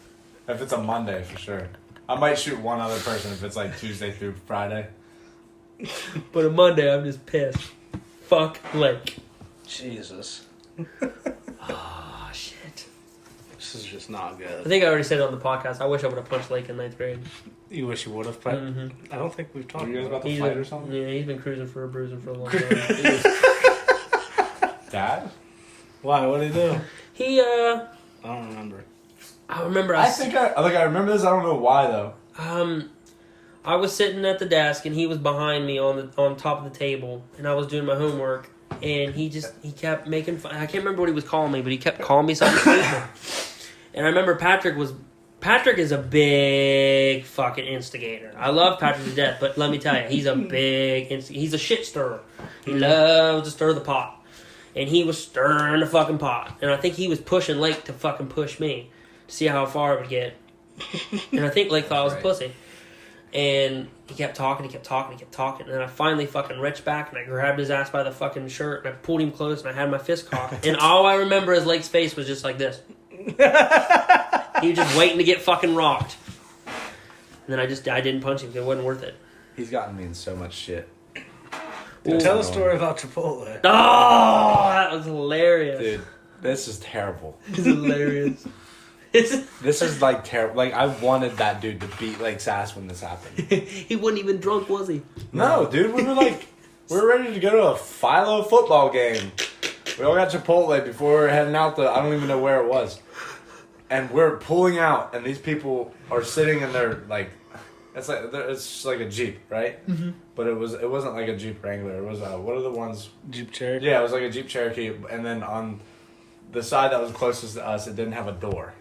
If it's a Monday, for sure. I might shoot one other person if it's like Tuesday through Friday. But on Monday, I'm just pissed. Fuck Lake. Jesus. Oh, shit. This is just not I good. think I already said it on the podcast. I wish I would have punched Lake in 9th grade. You wish you would have, but Mm-hmm. I don't think we've talked Were you guys about about to fight or something? Yeah, he's been cruising for a bruising for a long time. Dad? Why? What did he do? He, I don't remember. I remember I think I remember this. I don't know why though. I was sitting at the desk and he was behind me on top of the table and I was doing my homework and he kept making fun. I can't remember what he was calling me, but he kept calling me something stupid. And I remember Patrick is a big fucking instigator. I love Patrick to death, but let me tell you, he's a big he's a shit stirrer. He loves to stir the pot. And he was stirring the fucking pot. And I think he was pushing Lake to fucking push me to see how far it would get. And I think Lake thought I was a pussy. And he kept talking. And then I finally fucking reached back and I grabbed his ass by the fucking shirt and I pulled him close and I had my fist cocked. And all I remember is Lake's face was just like this. He was just waiting to get fucking rocked. And then I didn't punch him because it wasn't worth it. He's gotten me in so much shit. Dude, tell a story about Chipotle. Oh, that was hilarious. Dude, this is terrible. It's hilarious. This is like terrible. Like I wanted that dude to beat Lake's ass when this happened. He wasn't even drunk, was he? No, dude, we were ready to go to a Philo football game. We all got Chipotle before we were heading out I don't even know where it was. And we're pulling out, and these people are sitting in their it's just like a Jeep, right? Mm-hmm. But it wasn't like a Jeep Wrangler. It was what are the ones? Jeep Cherokee? Yeah, it was like a Jeep Cherokee, and then on the side that was closest to us, it didn't have a door.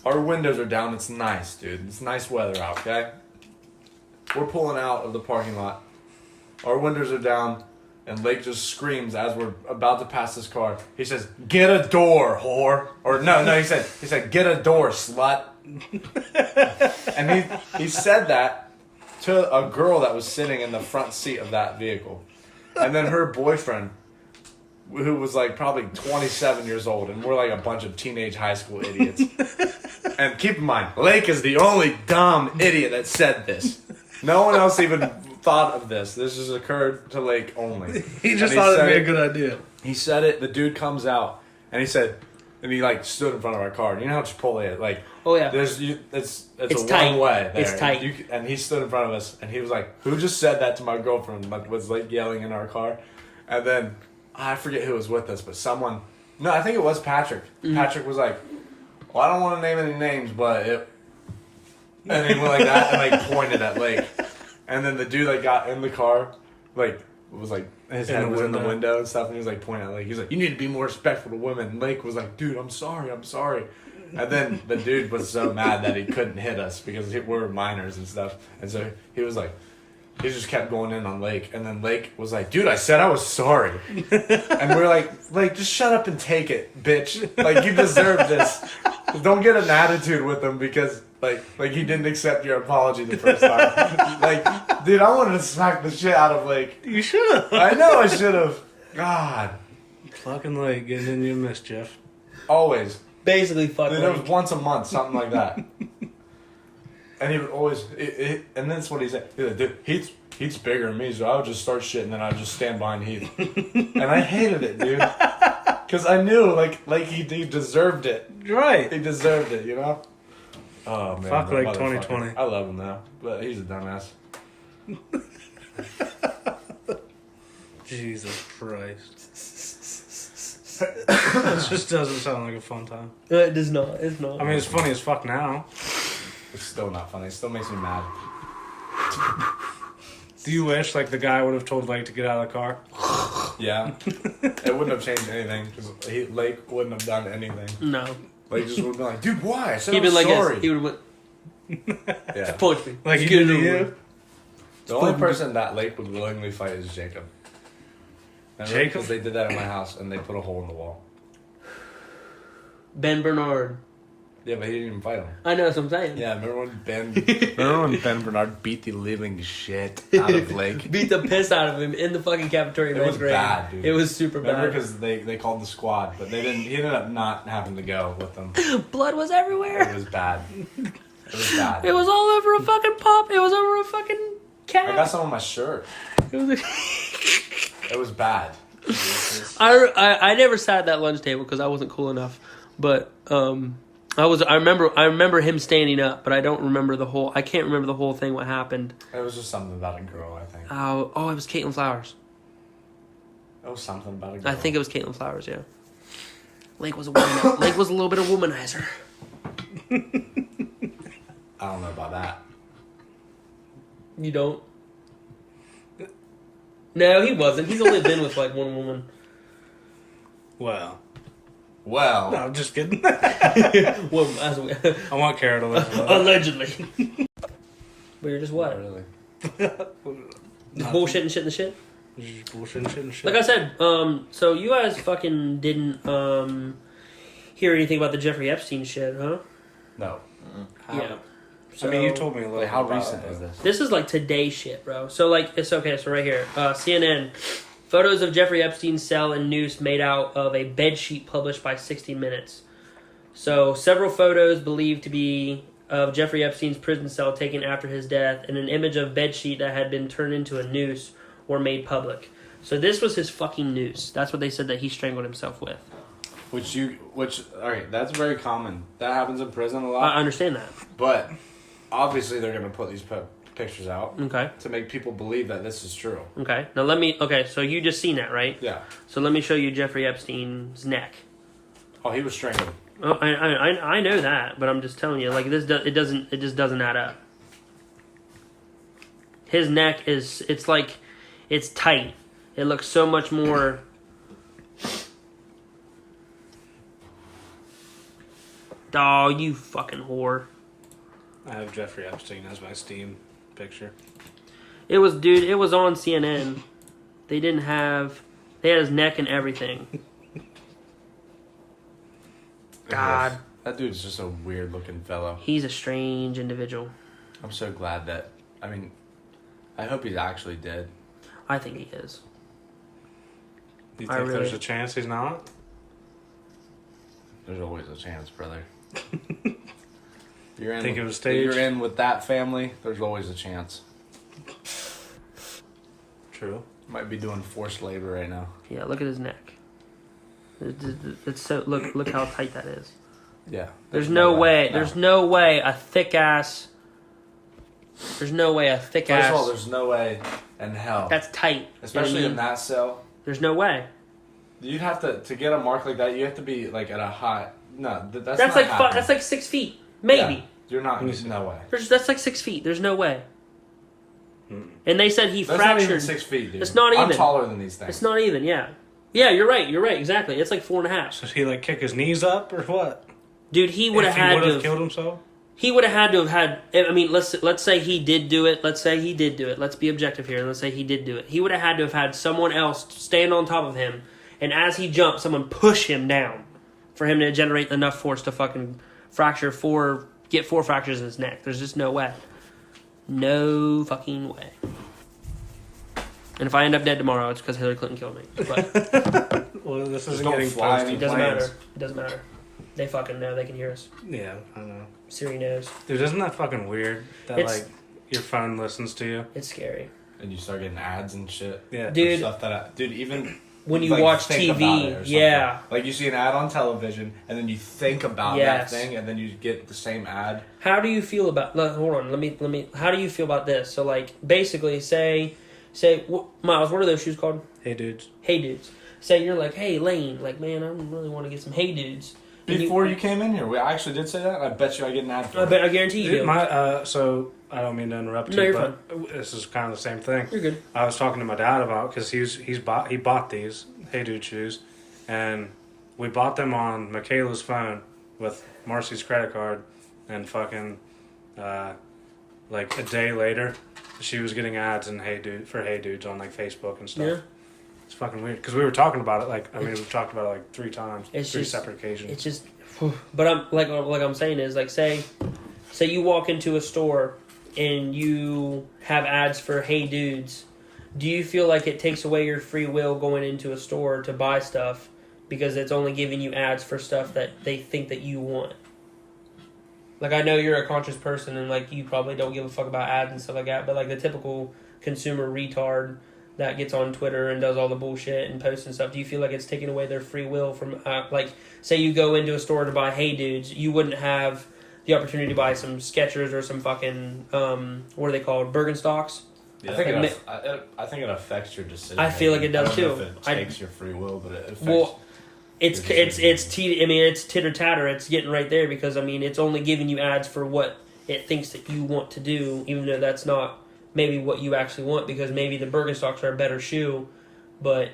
Our windows are down. It's nice, dude. It's nice weather out, okay? We're pulling out of the parking lot. Our windows are down, and Lake just screams as we're about to pass this car. He says, "Get a door, whore!" Or no, he said, "Get a door, slut." And he said that to a girl that was sitting in the front seat of that vehicle, and then her boyfriend who was like probably 27 years old, and we're like a bunch of teenage high school idiots. And keep in mind, Lake is the only dumb idiot that said this. No one else even thought of this. This has occurred to Lake only. He just And thought it'd said be a it- good idea. He said it. The dude comes out, and he said, and he like stood in front of our car. You know how Chipotle is, like. Oh yeah. There's it's It's a tight. one way. There. It's tight. And he stood in front of us, and he was like, "Who just said that to my girlfriend?" Like, was like yelling in our car, and then I forget who was with us, but someone. No, I think it was Patrick. Patrick was like, "Well, I don't want to name any names, but it." And he went like that and like pointed at Lake, and then the dude that got in the car, like was like his In head the was in the window. window and stuff, and he was like pointing at Lake. He was like, "You need to be more respectful to women." And Lake was like, "Dude, I'm sorry, I'm sorry." And then the dude was so mad that he couldn't hit us because we're minors and stuff. And so he was like, he just kept going in on Lake. And then Lake was like, "Dude, I said I was sorry." And we're like, just shut up and take it, bitch. Like, you deserve this. Don't get an attitude with him because, like he didn't accept your apology the first time. Like, dude, I wanted to smack the shit out of Lake. You should have. I know I should have. God. Fucking Lake getting in your mischief. Always. Basically, fuck. Dude, it was Lake. once a month, something like that. And he would always, and that's what he said. He's like, "Dude, Heath's bigger than me, so I would just start shit and then I'd just stand behind Heath." And I hated it, dude. Because I knew, like he deserved it. Right. He deserved it, you know? Oh, man. Fuck, that like, motherfucker. 2020. I love him, though. But he's a dumbass. Jesus Christ. This just doesn't sound like a fun time. It does not. It's not. I mean, it's funny as fuck now. It's still not funny. It still makes me mad. Do you wish, like, the guy would have told Lake to get out of the car? Yeah. It wouldn't have changed anything because Lake wouldn't have done anything. no. Lake just would have been like, "Dude, why? I said He'd I'm been like sorry." this. He would have went Yeah. punch me. Like, he Just get did it to over you? with. The only person that Lake would willingly fight is Jacob. Jacob? Because they did that in my house and they put a hole in the wall. Ben Bernard. Yeah, but he didn't even fight him. I know that's what I'm saying. Yeah, remember when Ben Bernard beat the living shit out of Lake? Beat the piss out of him in the fucking cafeteria. It was bad, dude. It was super Remember bad. because they called the squad, but they didn't. He ended up not having to go with them. Blood was It everywhere. was bad. It was bad. It was all over a fucking pop. It was over a fucking cat. I got some on my shirt. It was It was bad. I never sat at that lunch table because I wasn't cool enough. But I remember him standing up, but I don't remember the whole. I can't remember the whole thing. What happened? It was just something about a girl, I think. Oh, it was Caitlin Flowers. It was something about a girl. I think it was Caitlin Flowers. Yeah. Lake was a Lake was a little bit of womanizer. I don't know about that. You don't? No, he wasn't. He's only been with like one woman. Well. Well, No, I'm just kidding. Well, I want Kara to listen. allegedly. But you're just not what? really. Just bullshit and shit and shit. Just bullshit and shit and shit. Like I said, so you guys fucking didn't hear anything about the Jeffrey Epstein shit, huh? No. Yeah. I mean, you told me a little. Like, how bit about recent it. is this? This is like today's shit, bro. So like it's okay. So right here, CNN, photos of Jeffrey Epstein's cell and noose made out of a bed sheet published by 60 Minutes. So several photos believed to be of Jeffrey Epstein's prison cell taken after his death, and an image of bed sheet that had been turned into a noose were made public. So this was his fucking noose. That's what they said that he strangled himself with. Alright, that's very common. That happens in prison a I lot. understand that. But obviously they're going to put these pictures out Okay. to make people believe that this is true. Okay. Now let me. Okay. So you just seen that, right? Yeah. So let me show you Jeffrey Epstein's neck. Oh, he was strangled. Oh, I know that, but I'm just telling you, like it just doesn't add up. His neck it's like, it's tight. It looks so much more. Oh, you fucking whore! I have Jeffrey Epstein as my Steam picture. It was on CNN. They had his neck and everything. God, That dude's just a weird looking fellow. he's a strange individual. I'm so glad that, I hope he's actually dead. I think he is. You I think really- there's a chance he's not? There's always a chance, brother. You're in. Think it was staged? You're in with that family. There's always a chance. True. Might be doing forced labor right now. Yeah, look at his neck. It's so look how tight that is. Yeah. There's no way. No. There's no way a thick ass. There's no way a thick First ass. of all, there's no way in hell. That's tight. Especially You know what I in mean? that cell. There's no way. You'd have to get a mark like that. You have to be like at a high. No, that's That's not like happening. that's like 6 feet, maybe. Yeah, you're not. Let me see. No way. That's like 6 feet. There's no way. And they said he That's not even fractured. 6 feet, dude. It's not I'm even. taller than these things. It's not even. Yeah. Yeah, you're right. You're right. Exactly. It's like 4.5. Did he like kick his knees up or what? Dude, he would have If he had would to. have Have, killed himself? he would have had to have had. I mean, let's say he did do it. Let's say he did do it. Let's be objective here. Let's say he did do it. He would have had to have had someone else stand on top of him, and as he jumped, someone push him down, for him to generate enough force to fucking get 4 fractures in his neck. There's just no way. No fucking way. And if I end up dead tomorrow, it's because Hillary Clinton killed me. But Well, this Just isn't don't getting fly posted. any it doesn't planes. matter. It doesn't matter. They fucking know. They can hear us. Yeah, I know. Siri knows. Dude, isn't that fucking weird? That It's- like your phone listens to you. It's scary. And you start getting ads and shit. Yeah. Dude, Stuff that dude, even when you like, watch think about it TV, or something. yeah. Like you see an ad on television, and then you think about Yes. that thing, and then you get the same ad. How do you feel about? Hold on. Let me. How do you feel about this? So, like, basically, say, Miles, what are those shoes called? Hey, dudes. Hey Dudes. Say you're like, hey Lane, like, man, I really want to get some Hey Dudes. And Before you came in here, I actually did say that. I bet you I get an ad for it. I guarantee you Dude, do. so I don't mean to interrupt No, you, you're but this is kind of the same thing. You're good. I was talking to my dad about because he bought these Hey Dude shoes, and we bought them on Michaela's phone with Marcy's credit card, and fucking like a day later, she was getting ads in Hey Dudes on like Facebook and stuff. Yeah. It's fucking weird because we were talking about it we've talked about it like 3 times, It's three just- separate occasions. It's just, but I'm like I'm saying is like say you walk into a store and you have ads for Hey Dudes. Do you feel like it takes away your free will going into a store to buy stuff because it's only giving you ads for stuff that they think that you want? Like, I know you're a conscious person and like you probably don't give a fuck about ads and stuff like that, but like the typical consumer retard that gets on Twitter and does all the bullshit and posts and stuff, do you feel like it's taking away their free will from like, say you go into a store to buy Hey Dudes, you wouldn't have the opportunity to buy some Skechers or some fucking what are they called, Birkenstocks? I think it affects your decision. I feel like it does I don't know too. if it takes your free will, but it affects. Well, it's your decision. it's titter tatter. It's getting right there because I mean it's only giving you ads for what it thinks that you want to do, even though that's not maybe what you actually want, because maybe the Birkenstocks are a better shoe, but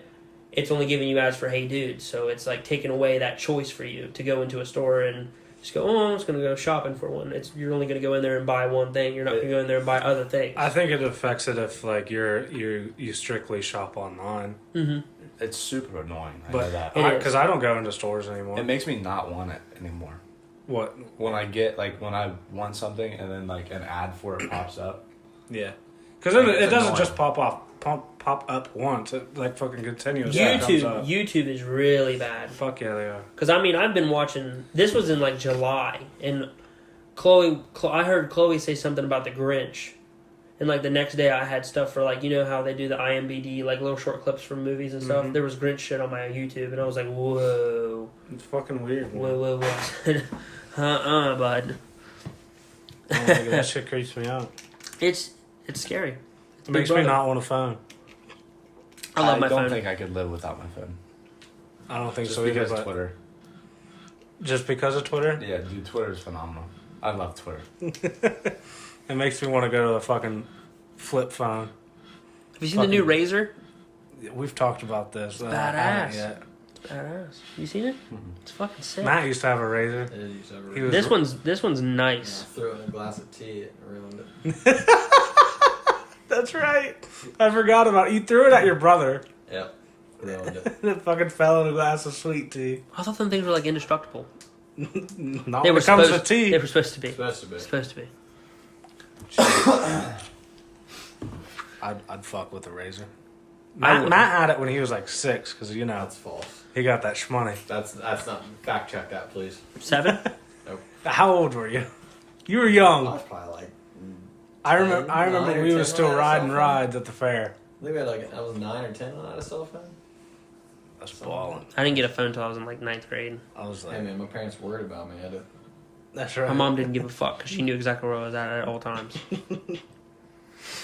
it's only giving you ads for Hey Dude. So it's like taking away that choice for you to go into a store and just go, oh, I'm just going to go shopping for one. You're only going to go in there and buy one thing. You're not going to go in there and buy other things. I think it affects it if like you strictly shop online, Mm-hmm. It's super annoying. I know but that. It is. because I don't go into stores anymore. It makes me not want it anymore. What? When I want something and then like an ad for it pops up. Yeah, because Like, it it's doesn't annoying. just pop up once. It like fucking continuously comes up. YouTube is really bad. Fuck yeah, they are. Because, I mean, I've been watching... This was in, like, July. And I heard Chloe say something about the Grinch. And, like, the next day I had stuff for, like, you know how they do the IMDb, like, little short clips from movies and stuff? Mhm. There was Grinch shit on my YouTube. And I was like, whoa. It's fucking weird. Man. Whoa. Bud. I don't think that shit creeps me out. It's scary. It makes me not want a phone. I love my don't phone. think I could live without my phone. I don't think Just so either. because But Twitter. just because of Twitter, Yeah, dude, Twitter is phenomenal. I love Twitter. it makes me want to go to a fucking flip phone. Have you seen the new fucking- Razor? We've talked about this. I haven't Badass. yet. Badass. You seen it? Mhm. It's fucking sick. Matt used to have a razor. It used to have a He was- This one's nice. threw it in a glass of tea and ruined it. That's right. I forgot about it. You threw it at your brother. Yep. Ruined it. And it fucking fell in a glass of sweet tea. I thought them things were like indestructible. Not They when were it comes to supposed. tea. They were supposed to be. Supposed to be. Supposed to be. I'd fuck with a razor. Matt had it when he was like 6 because That's false. he got that shmoney. That's not. Fact check that, please. 7? How old were you? You were I young. was probably like. I 9 remember or we 10 were still when I had a riding cell phone. rides at the fair. I think we had like I was 9 or 10 when I had a cell phone. That's balling. I didn't get a phone until I was in like 9th grade. I was Hey like, man, my parents worried about me. I had to. that's right. My mom didn't give a fuck because she knew exactly where I was at all times.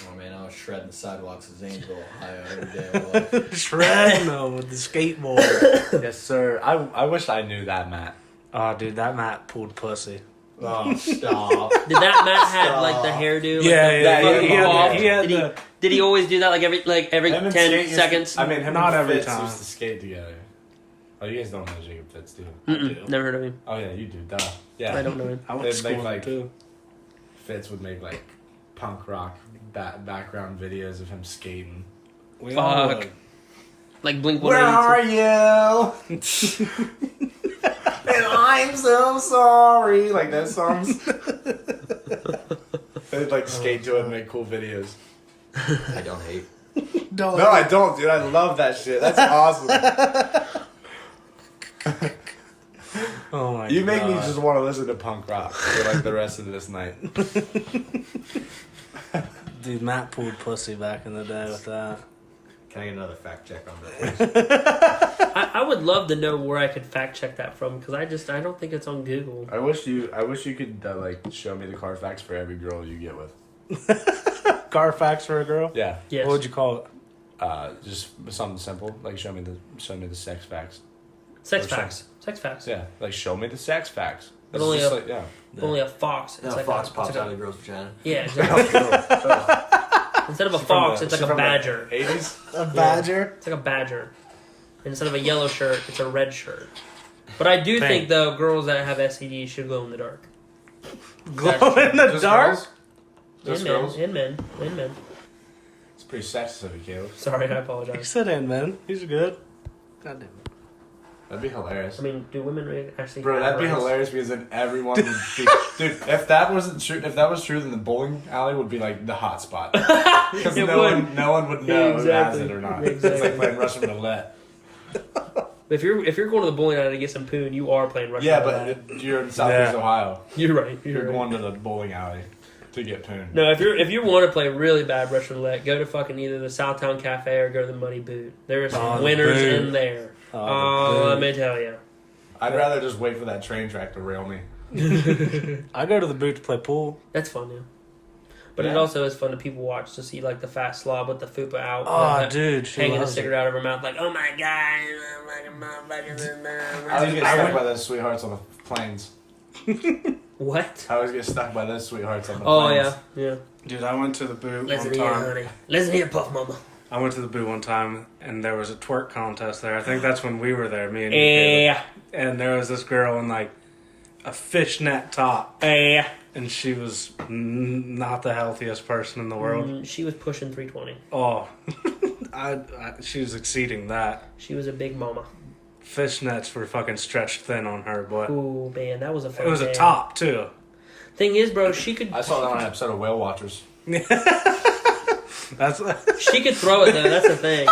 Oh man, I was shredding the sidewalks of Zanesville, Ohio every day of my life. Shredding them with the skateboard. Yes, sir. I wish I knew that, Matt. Oh, dude, that Matt pulled pussy. Oh, stop. Did that Matt had like the hairdo? Like Yeah, the yeah, fucking he had bob? the- he had did, he, the- did he always do that like every Him and 10 Skate used- seconds? I mean, him Not and every Fitz time. used to skate together. Oh, you guys don't know Jacob Fitz, do you? Mm-mm, never heard of him. Oh yeah, you do. Duh. Yeah. I don't know him. I went They'd to school make, with him, like- too. Fitz would make like punk rock background videos of him skating. We all Fuck. would. Like Blink Where 182. are you? And I'm so sorry. Like that songs. They'd like skate to it and make cool videos. I don't hate. Don't No, I don't, dude. I love that shit. That's awesome. Oh my You make me God. just want to listen to punk rock for like the rest of this night. Dude, Matt pulled pussy back in the day with that. Can I get another fact check on that? I would love to know where I could fact check that from because I don't think it's on Google. I wish you could like show me the Carfax for every girl you get with. Carfax for a girl? Yeah. Yes. What would you call it? Just something simple, like show me the sex facts. Sex or facts. Sex facts. Yeah, like show me the sex facts. But It's only just a- like, yeah. Only a fox. It's No, like fox a, pops it's like out a, of the girl's vagina. Yeah, exactly. Instead of a fox, it's like a badger. 80s. A badger? It's like a badger. Instead of a yellow shirt, it's a red shirt. But I do Dang. think though, girls that have STDs should glow in the dark. Glow in the Just dark? girls? Just And girls? men. It's pretty sexist of you, Caleb. Sorry, I He apologize. said in, man. He's good. God damn it. That'd be hilarious. I mean, do women really actually? Bro, that'd be have rights? hilarious because then everyone would be. Dude, if that wasn't true, if that was true, then the bowling alley would be like the hot spot. Because It no would. one would know who has Exactly. it or not. Exactly. It's like playing Russian roulette. If you're going to the bowling alley to get some poon, you are playing Russian Yeah, roulette. but you're in Southeast Yeah. Ohio. You're right. You're right. going to the bowling alley to get poon. No, if you want to play really bad Russian roulette, go to fucking either the Southtown Cafe or go to the Muddy Boot. There are some Oh, the winners Boot. in there. Oh, Oh, let me tell you. I'd rather just wait for that train track to rail me. I go to the boot to play pool. That's fun, yeah. But it Yeah. also is fun to people watch to see like the fast slob with the fupa out. Oh, and dude. She hanging a loves it. cigarette out of her mouth, like, oh my god, fucking motherfucker. I always get stuck by those sweethearts on the planes. What? I always get stuck by those sweethearts on the Oh planes. yeah. Dude, I went to the boot Listen one here, time. honey. Listen here, Puff Mama. I went to the boot one time, and there was a twerk contest there. I think that's when we were there, me and you. Caleb. Yeah. And there was this girl in like a fishnet top, Yeah. and she was not the healthiest person in the world. She was pushing 320. Oh, she was exceeding that. She was a big mama. Fishnets were fucking stretched thin on her, but Ooh, man, that was a fun it was a day. top too. Thing is, bro, she could I saw that on an episode of Whale Watchers. That's she could throw it though. That's the thing.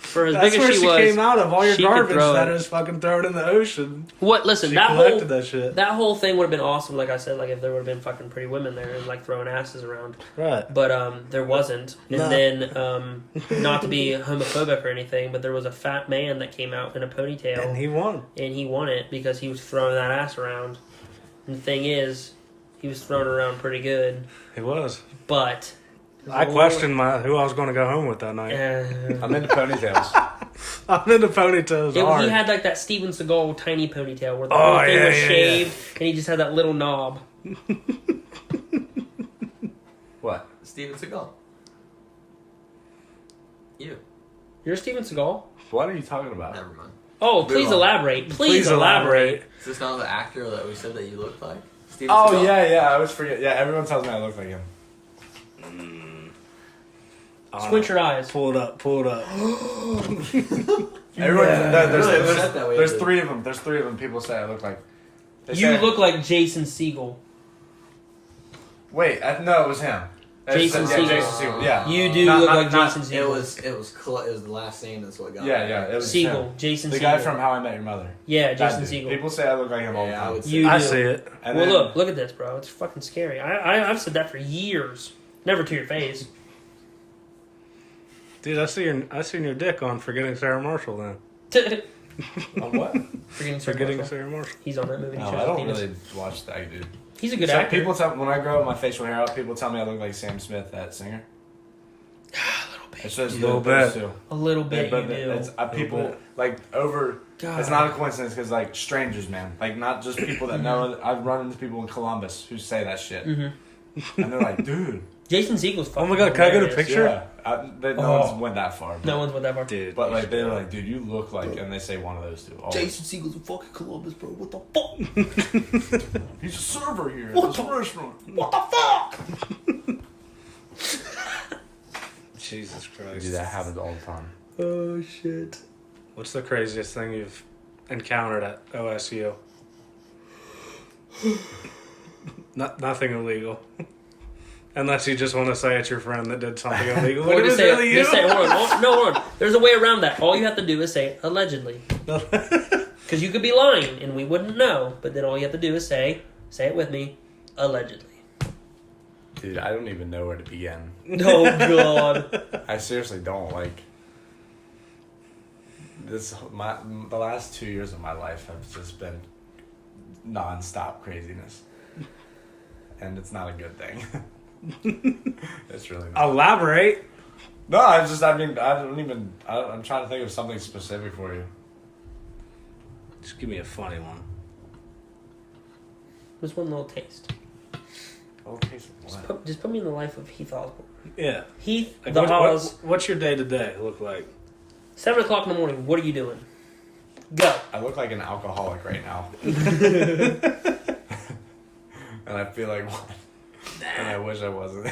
For as that's big where as she she was, came out of. All your she could garbage throw that it. is fucking thrown in the ocean. what? Listen, She that collected whole that shit. that whole thing would have been awesome. Like I said, like if there would have been fucking pretty women there and like throwing asses around. Right. But there wasn't. And No. then not to be homophobic or anything, but there was a fat man that came out in a ponytail And he won. and he won it because he was throwing that ass around. And the thing is, he was throwing it around pretty good, He was. but I questioned who I was going to go home with that night. I'm into ponytails. I'm into ponytails hard. He had like that Steven Seagal tiny ponytail where the Oh, whole thing yeah, was yeah, shaved and he just had that little knob. What? Steven Seagal. You. You're Steven Seagal? What are you talking about? Never mind. Oh, Move please on. elaborate. Please elaborate. Is this not the actor that we said that you looked like? Steven Oh Seagal? yeah, I always forget. Yeah, everyone tells me I look like him. Squint your eyes. Pull it up. Pull it up. Everyone, Yeah. there's, Really there's, upset that we there's had to- three of them. There's three of them. People say I look like. They You say- look like Jason Segel. Wait, no, it was him. Jason Yeah, Segel. Jason Segel. Yeah. You do Not- look not- like not- Jason It Segel. was the last scene. That's what got. Yeah, me. yeah. It was Segel. him. Jason The Segel. guy from How I Met Your Mother. Yeah, That Jason dude. Segel. People say I look like him all the Yeah, I time. would say. You I do. see it. And Well, then- look at this, bro. It's fucking scary. I've said that for years. Never to your face. Dude, I seen your dick on Forgetting Sarah Marshall then. On what? Forgetting Sarah Forgetting Marshall. Sarah Marshall. He's on that movie. He No, shows I don't penis. really watch that, dude. He's a good So actor. people tell when I grow my facial hair out, people tell me I look like Sam Smith, that singer. a little bit. It's just A little those bit. two. A little bit. But You do. it's people bit. like over. God. It's not a coincidence because like strangers, man. Like not just people that know. I've run into people in Columbus who say that shit, Mhm. and they're like, "Dude, Jason Segel's fucking. Oh my God, can I get a hilarious. picture? yeah." No Oh. one's went that far. But, No one's went that far. Dude. But like they're like, "Dude, you look like," and they say one of those two. always. Jason Segel's in fucking Columbus, bro. What the fuck? He's a server here What at this the- restaurant. What the fuck? Jesus Christ. Dude, that happens all the time. Oh shit. What's the craziest thing you've encountered at OSU? Nothing illegal. Unless you just want to say it's your friend that did something illegal. Or It just was say, really you. just say, hold on. No, hold on. There's a way around that. All you have to do is say allegedly. Because you could be lying and we wouldn't know. But then all you have to do is say it with me, allegedly. Dude, I don't even know where to begin. Oh God. I seriously don't like. The last 2 years of my life have just been non-stop craziness, and it's not a good thing. It's really not. Elaborate. No, I'm trying to think of something specific for you. Just give me a funny one. Just one little taste. Okay, so what? Just put me in the life of Heath Osborne. Yeah. Heath, Like, the what- Haws, what's your day to day look like? 7 o'clock in the morning. What are you doing? Go. I look like an alcoholic right now, and I feel like one. And I wish I wasn't.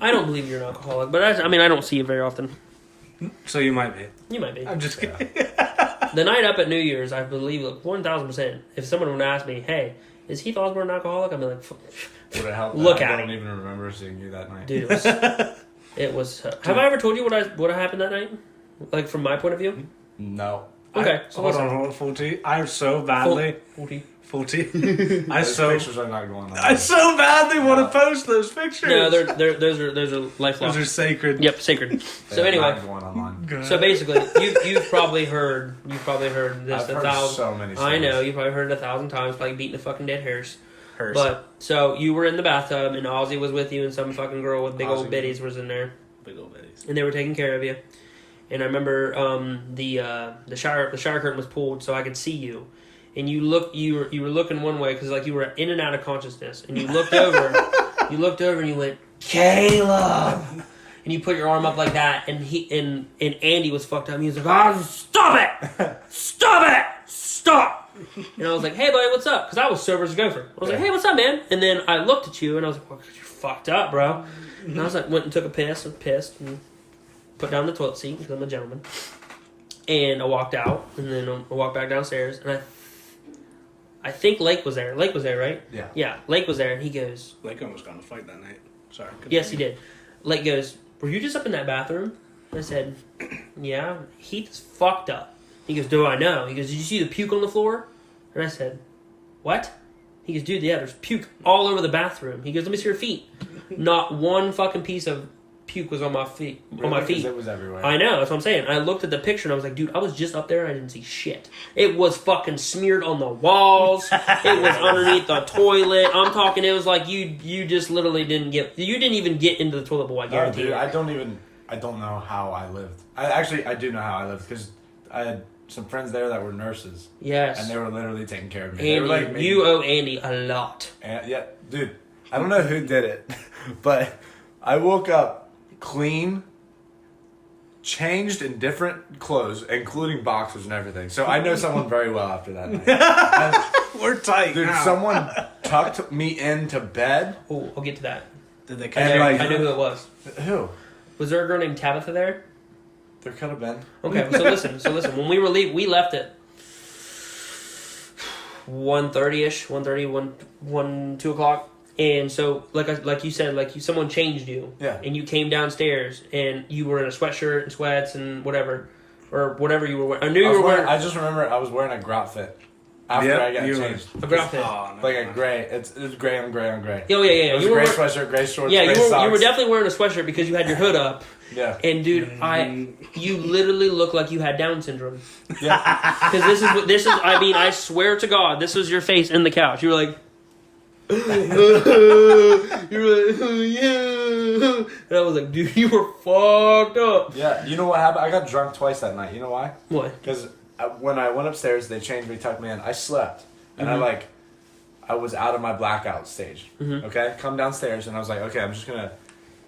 I don't believe you're an alcoholic, but I don't see you very often. So you might be. You might be. I'm just kidding. The night up at New Year's, I believe 1,000%. If someone would ask me, "Hey, is Heath Osborne an alcoholic?" I'd be like, Would it help? Look I at don't him. even remember seeing you that night. "Dude, it was." Have I ever told you what happened that night? Like from my point of view. No. Okay, so hold listen. on, full T. I so badly. Full T. I Those so. pictures are not going on. I so badly want to post those pictures. No, those are lifelong. Those are sacred. Yep, sacred. They So are anyway, not going online. God. so basically, you've probably heard this I've heard 1,000. so many. I know stories. you've probably heard it 1,000 times, like beating a fucking dead horse. Hers. But so you were in the bathtub, and Ozzy was with you, and some fucking girl with big old Ozzy. bitties was in there, Big old bitties. and they were taking care of you. And I remember the shower curtain was pulled, so I could see you. And you were looking one way because like you were in and out of consciousness, and you looked over, and you went, Caleb, and you put your arm up like that, and and Andy was fucked up. He was like, "Oh, stop it, stop!" And I was like, "Hey, buddy, what's up?" Because I was sober as a gopher. I was like, "Hey, what's up, man?" And then I looked at you, and I was like, well, "You're fucked up, bro." And I was like, went and took a piss, and pissed, and put down the toilet seat because I'm a gentleman. And I walked out, and then I walked back downstairs, and I think Lake was there. Lake was there, right? Yeah. Yeah, Lake was there, and he goes, Lake almost got in a fight that night. Sorry. yes, he did. Lake goes, were you just up in that bathroom? I said, yeah. Heath is fucked up. He goes, do I know? He goes, did you see the puke on the floor? And I said, what? He goes, dude, yeah, there's puke all over the bathroom. He goes, let me see your feet. Not one fucking piece of puke was on my feet. Really? On my 'Cause feet. It was everywhere. I know, that's what I'm saying. I looked at the picture and I was like, dude, I was just up there and I didn't see shit. It was fucking smeared on the walls. It was underneath the toilet. I'm talking, it was like you just literally didn't even get into the toilet bowl, I No, guarantee dude, you. I don't know how I lived. I do know how I lived because I had some friends there that were nurses, Yes. and they were literally taking care of me. They were Andy, like, making- you owe Andy a lot. And, yeah, dude. I don't know who did it, but I woke up clean, changed in different clothes, including boxers and everything. So I know someone very well after that night. We're tight. Dude, now. someone tucked me into bed. Oh, I'll get to that. Did they And, catch like- I know who it was. Who? Was there a girl named Tabitha there? There could have been. Okay, so listen. When we were we left at 1:30ish, 1:30, 2 o'clock. And so, like you said, someone changed you. Yeah. And you came downstairs, and you were in a sweatshirt and sweats and whatever, or whatever you were wearing. I knew you were wearing. I just remember I was wearing a grout fit after Yep, I got you were. changed. A grout fit. Oh, no. Like a gray. It's gray on gray on gray. Oh yeah. It was You a were gray wear- sweatshirt, gray shorts, Yeah, gray you were socks. definitely wearing a sweatshirt because you had your hood up. Yeah. And dude, you literally look like you had Down syndrome. Yeah. Because this is. I mean, I swear to God, this was your face in the couch. You were like, you were like, yeah. And I was like, dude, you were fucked up. Yeah. You know what happened? I got drunk twice that night. You know why? What? Because when I went upstairs, they changed me, tucked me in. I slept, and I was out of my blackout stage. Mhm. Okay, come downstairs, and I was like, okay, I'm just gonna.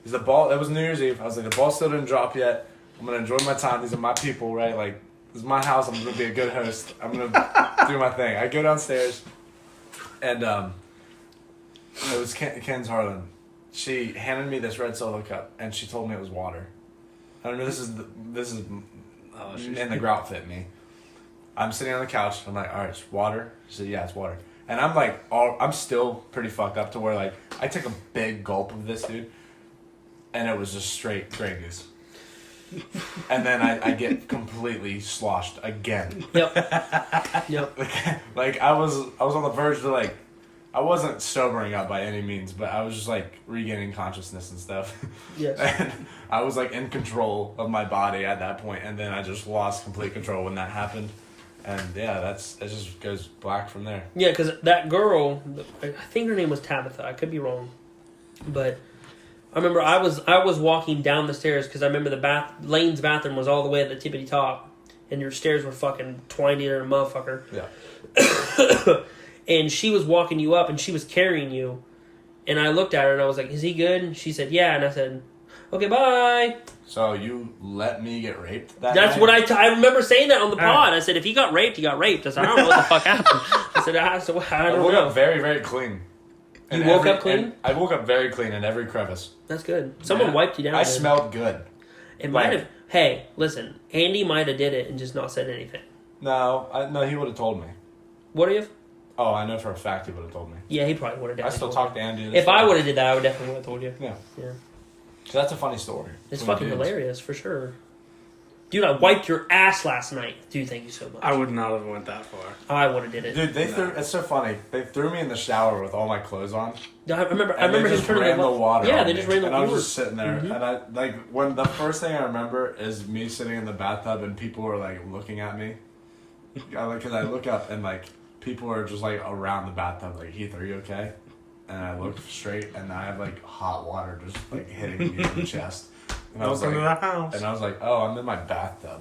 Is the ball? It was New Year's Eve. I was like, the ball still didn't drop yet. I'm gonna enjoy my time. These are my people, right? Like, this is my house. I'm gonna be a good host. I'm gonna do my thing. I go downstairs, and it was Ken's Harlan. She handed me this red Solo cup, and she told me it was water. I don't know. This is in the grout fit me. I'm sitting on the couch. I'm like, all right, it's water. She said, yeah, it's water. And I'm like, I'm still pretty fucked up to where like I took a big gulp of this, dude, and it was just straight Grey Goose. And then I get completely sloshed again. Yep. Like I was on the verge to like, I wasn't sobering up by any means, but I was just like regaining consciousness and stuff. Yes. And I was like in control of my body at that point, and then I just lost complete control when that happened. And yeah, it just goes black from there. Yeah, because that girl, I think her name was Tabitha. I could be wrong, but I remember I was walking down the stairs because I remember Lane's bathroom was all the way at the tippity top, and your stairs were fucking twined in a motherfucker. Yeah. And she was walking you up, and she was carrying you, and I looked at her and I was like, "Is he good?" And she said, "Yeah," and I said, "Okay, bye." So you let me get raped that That's night? what I remember saying that on the pod. I said, if he got raped, he got raped. I said, I don't know what the fuck happened. I said, I I don't woke know. up very, very clean. You woke up clean? I woke up very clean in every crevice. That's good. Someone wiped you down. I then. smelled good. It might like- have. Hey, listen. Andy might have did it and just not said anything. No, he would have told me. Would he have? Oh, I know for a fact he would have told me. Yeah, he probably would have. I still talk to Andy. If I would have did that, I would definitely would have told you. Yeah. Yeah. So that's a funny story. It's When fucking dudes- hilarious for sure. Dude, I wiped your ass last night. Dude, thank you so much. I would not have went that far. I would have did it. Dude, it's so funny. They threw me in the shower with all my clothes on. I remember And him they just turning ran the water. Yeah, on they me. just ran the And I was water. just sitting there, Mhm. and I like when the first thing I remember is me sitting in the bathtub and people were like looking at me. Because I look up and like people are just like around the bathtub, like, Heath, are you okay? And I look straight, and I have like hot water just like hitting me in the chest. And I was Welcome like, to the house. and I was like, oh, I'm in my bathtub.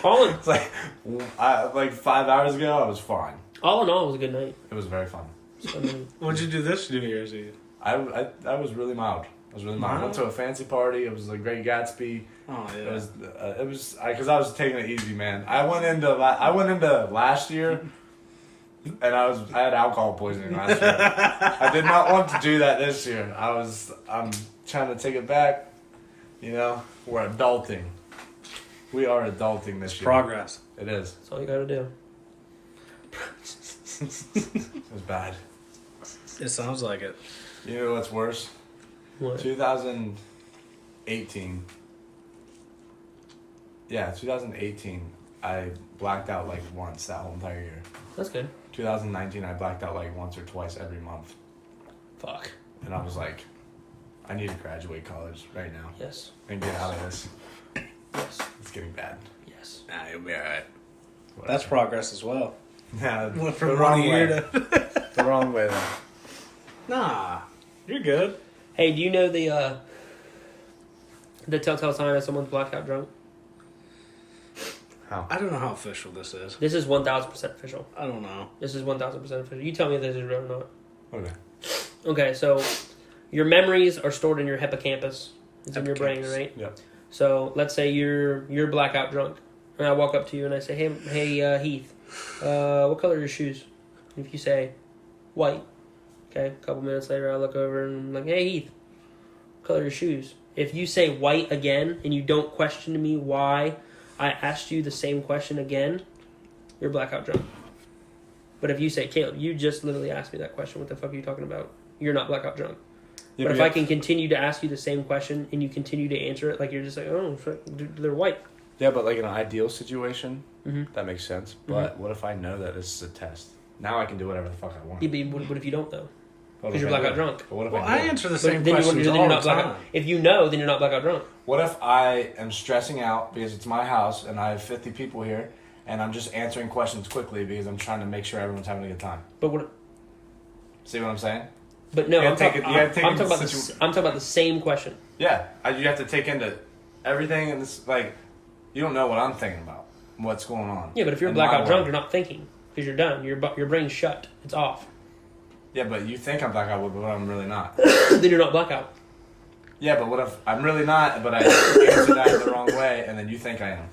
All in, It's like 5 hours ago, I was fine. all in all, it was a good night. It was very fun. So, I mean, What'd you do this New Year's Eve? I was really mild. I went to a fancy party. It was a Great Gatsby. Oh yeah. It was because I was taking it easy, man. I went into last year, and I had alcohol poisoning last year. I did not want to do that this year. I'm trying to take it back. You know, we're adulting. We are adulting this year. Progress. It is. that's all you gotta do. It was bad. It sounds like it. You know what's worse? What? 2018. Yeah, 2018. I blacked out like once that whole entire year. That's good. 2019, I blacked out like once or twice every month. Fuck. And I was like, I need to graduate college right now Yes. and get out of this. Yes. It's getting bad. Yes. Nah, you'll be alright. That's progress as well. Yeah, Went the from wrong 1 year way. to. The wrong way though. Nah, you're good. Hey, do you know the telltale sign of someone's blackout drunk? How? I don't know how official this is. This is 1000% official. I don't know. This is 1000% official. You tell me if this is real or not. Okay. Okay, so your memories are stored in your hippocampus. It's in your brain, Hippocampus. right? Yep. So let's say you're blackout drunk, and I walk up to you and I say, "Hey, Heath, what color are your shoes?" If you say white, okay. A couple minutes later, I look over and I'm like, "Hey, Heath, what color are your shoes?" If you say white again and you don't question me why I asked you the same question again, you're blackout drunk. But if you say, Caleb, you just literally asked me that question. What the fuck are you talking about? You're not blackout drunk. Yeah, but if I can continue to ask you the same question and you continue to answer it, like you're just like, oh, fuck, they're white. Yeah, but like in an ideal situation, Mm-hmm. that makes sense. But what if I know that this is a test? Now I can do whatever the fuck I want. Yeah, but what if you don't though? What Because if you're I blackout do? drunk. But what if Well, I I do? answer the But same then questions you're all not the time. blackout. If you know, then you're not blackout drunk. What if I am stressing out because it's my house and I have 50 people here and I'm just answering questions quickly because I'm trying to make sure everyone's having a good time? But what? See what I'm saying? But no, You I'm gotta take talking it- you gotta take it about situ- I'm talking about the same question. Yeah, you have to take into everything and this like you don't know what I'm thinking about, what's going on. Yeah, but if you're in blackout my drunk, world. you're not thinking because you're done. Your brain's shut. It's off. Yeah, but you think I'm blackout, but I'm really not. Then you're not blackout. Yeah, but what if I'm really not, but I answer that the wrong way, and then you think I am?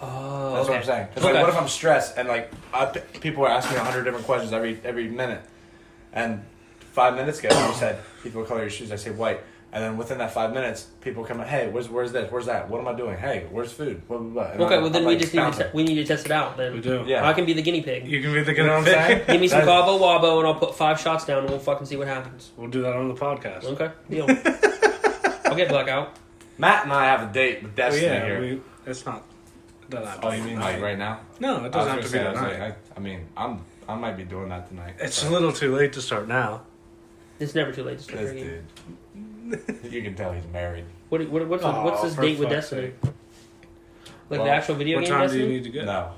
Oh, That's okay. what I'm saying. It's Okay. like, what if I'm stressed and like people are asking me 100 different questions every minute, and 5 minutes ago you said, "People color your shoes." I say white, and then within that 5 minutes, people come, "Hey, where's this? Where's that? What am I doing? Hey, where's food?" Blah blah blah. And Okay, I'm- well then I'm, we like, just need bouncing. we need to test it out. Then We do. Yeah. I can be the guinea pig. You can be the You know what I'm saying? Give me some That's- Cabo Wabo and I'll put 5 shots down and we'll fucking see what happens. We'll do that on the podcast. Okay, deal. I'll get blackout. Matt and I have a date with Well, Destiny yeah, here. it's not. It doesn't have to Oh, be you mean tonight. like right now? No, it doesn't have to be tonight. I mean, I might be doing that tonight. It's but a little too late to start now. It's never too late to start This drinking. dude, you can tell he's married. What's this for date with fuck's Destiny? sake. Like Well, the actual video What game time Destiny? do you need to get? No,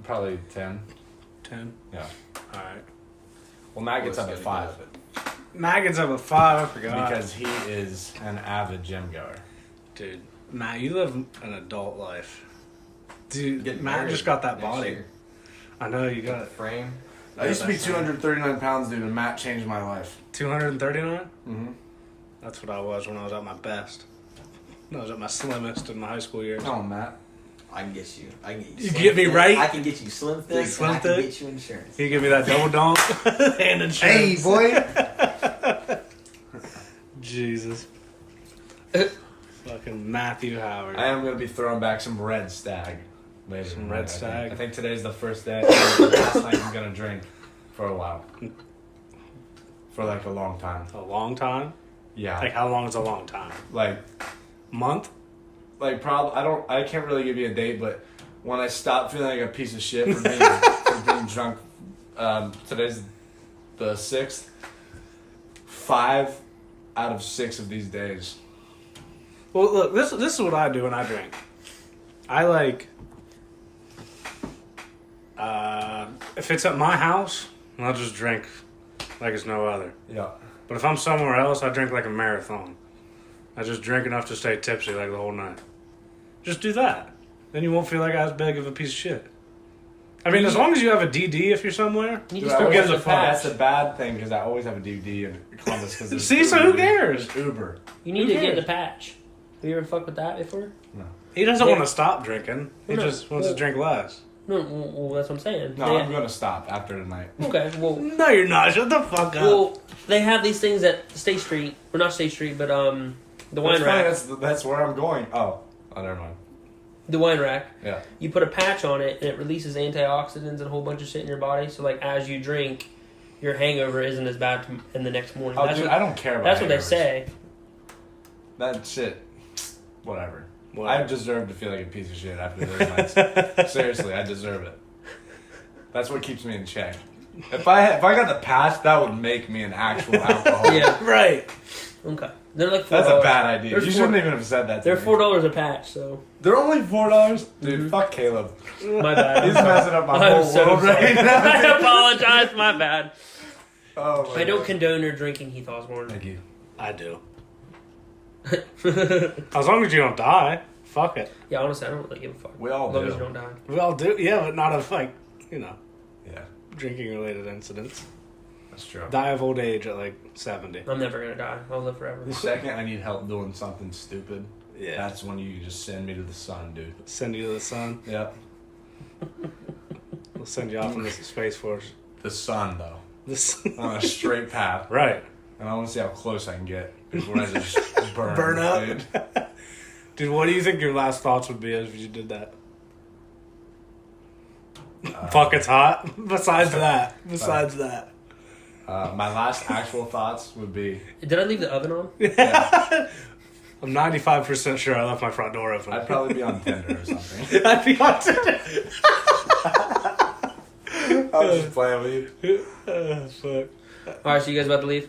probably 10. 10? Yeah. Alright. Well, Matt gets up at Let's 5 Matt gets up at 5, I forgot. because he is an avid gym goer. Dude, Matt, you live an adult life. Dude, Get Matt married just got that next body. year. I know you Got got the frame. I used to be that's 239 pounds, dude, and Matt changed my life. 239? Mm-hmm. That's what I was when I was at my best. I was at my slimmest in my high school years. Come on, Matt. I can get you. I can get you. You slim get me thick. right? I can get you slim thick. Slim and I can thick? get you insurance. Can you give me that double donk and insurance? boy. Jesus. Fucking Matthew Howard. I am going to be throwing back some Red Stag later. Some tonight, Red I think. Stag? I think today's the first day. Last night I'm going to drink for a while. For like a long time. A long time? Yeah. Like, how long is a long time? Like Month? probably I can't really give you a date, but when I stop feeling like a piece of shit for being drunk, today's the 6th. 5 out of 6 of these days. Well, look, this is what I do when I drink. I like, if it's at my house, I'll just drink like it's no other. Yeah. But if I'm somewhere else, I drink like a marathon. I just drink enough to stay tipsy like the whole night. Just do that. Then you won't feel like as big of a piece of shit. I mean, as long as you have a DD if you're somewhere, You Dude, just I who always gives a have fuck? That's a bad thing because I always have a DVD in Columbus. Cause See, so who cares? There's Uber. You need Who to get cares? the patch. Have you ever fucked with that before? He doesn't Yeah. want to stop drinking. He No, just wants well- to drink less. No, well, that's what I'm saying. No, I'm going to stop after tonight. Okay, well, No, you're not. Shut the fuck up. well, they have these things at State Street, or not State Street, but the That's wine funny, rack. that's where I'm going. Oh, never mind. The wine rack. Yeah. You put a patch on it, and it releases antioxidants and a whole bunch of shit in your body. So, like, as you drink, your hangover isn't as bad in the next morning. Oh, that's dude, what, I don't care about that's what they hangovers. say. That shit, whatever. What? I deserve to feel like a piece of shit after those nights. Seriously, I deserve it. That's what keeps me in check. If I got the patch, that would make me an actual alcoholic. Yeah. Right. Okay. They're like $4. That's a bad idea. They're You four- shouldn't even have said that. To They're me. $4 a patch, so They're only $4, dude. Mhm. Fuck Caleb. my bad. He's messing up my I'm whole so world sorry. right now. I apologize. My bad. Oh my I don't God. condone your drinking, Heath Osborne. Thank you. I do. As long as you don't die, fuck it. Yeah, honestly, I don't really give a fuck. We all as long do. as you don't die. We all do. Yeah, but not of like, Yeah, drinking related incidents. that's true. Die of old age at like 70. I'm never gonna die. I'll live forever. The second I need help doing something stupid, Yeah. that's when you just send me to the sun, dude. Send you to the sun. Yep. We'll send you off in the Space Force. The sun, though. This. On a straight path. Right. And I want to see how close I can get before I just burn. Burn up. Dude. Dude, what do you think your last thoughts would be if you did that? Fuck, it's hot. Besides that. My last actual thoughts would be. Did I leave the oven on? Yeah, I'm 95% sure I left my front door open. I'd probably be on Tinder or something. I'd be on Tinder. I was just playing with you. Fuck. All right, so you guys about to leave?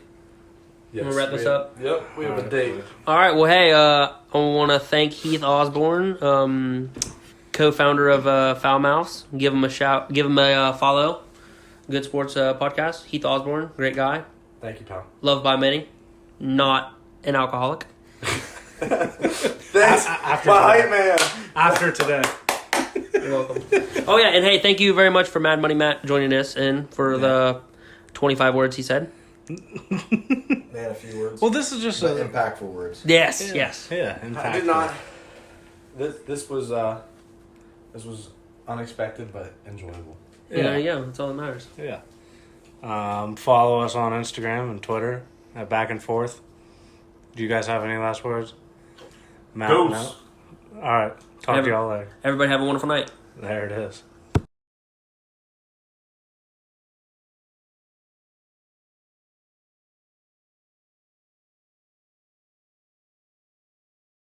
Yes, We'll wrap this we- up. Yep, we have a date. All right. Well, hey, I want to thank Heath Osborne, co-founder of Foul Mouths. Give him a shout. Give him a follow. Good Sports podcast. Heath Osborne, great guy. Thank you, pal. Loved by many. Not an alcoholic. Thanks, After my today. hype man. After today. You're welcome. Oh yeah, and hey, thank you very much for Mad Money Matt joining us and for the 25 words he said. Man, a few words. Well, this is just But a... impactful words. Yes, yes. Yeah, I did not. This was unexpected but enjoyable. Yeah, there you go. That's all that matters. Yeah. Follow us on Instagram and Twitter at Back and Forth. Do you guys have any last words? Matt, Dose. no? All right. Talk to y'all later. Everybody have a wonderful night. There it is.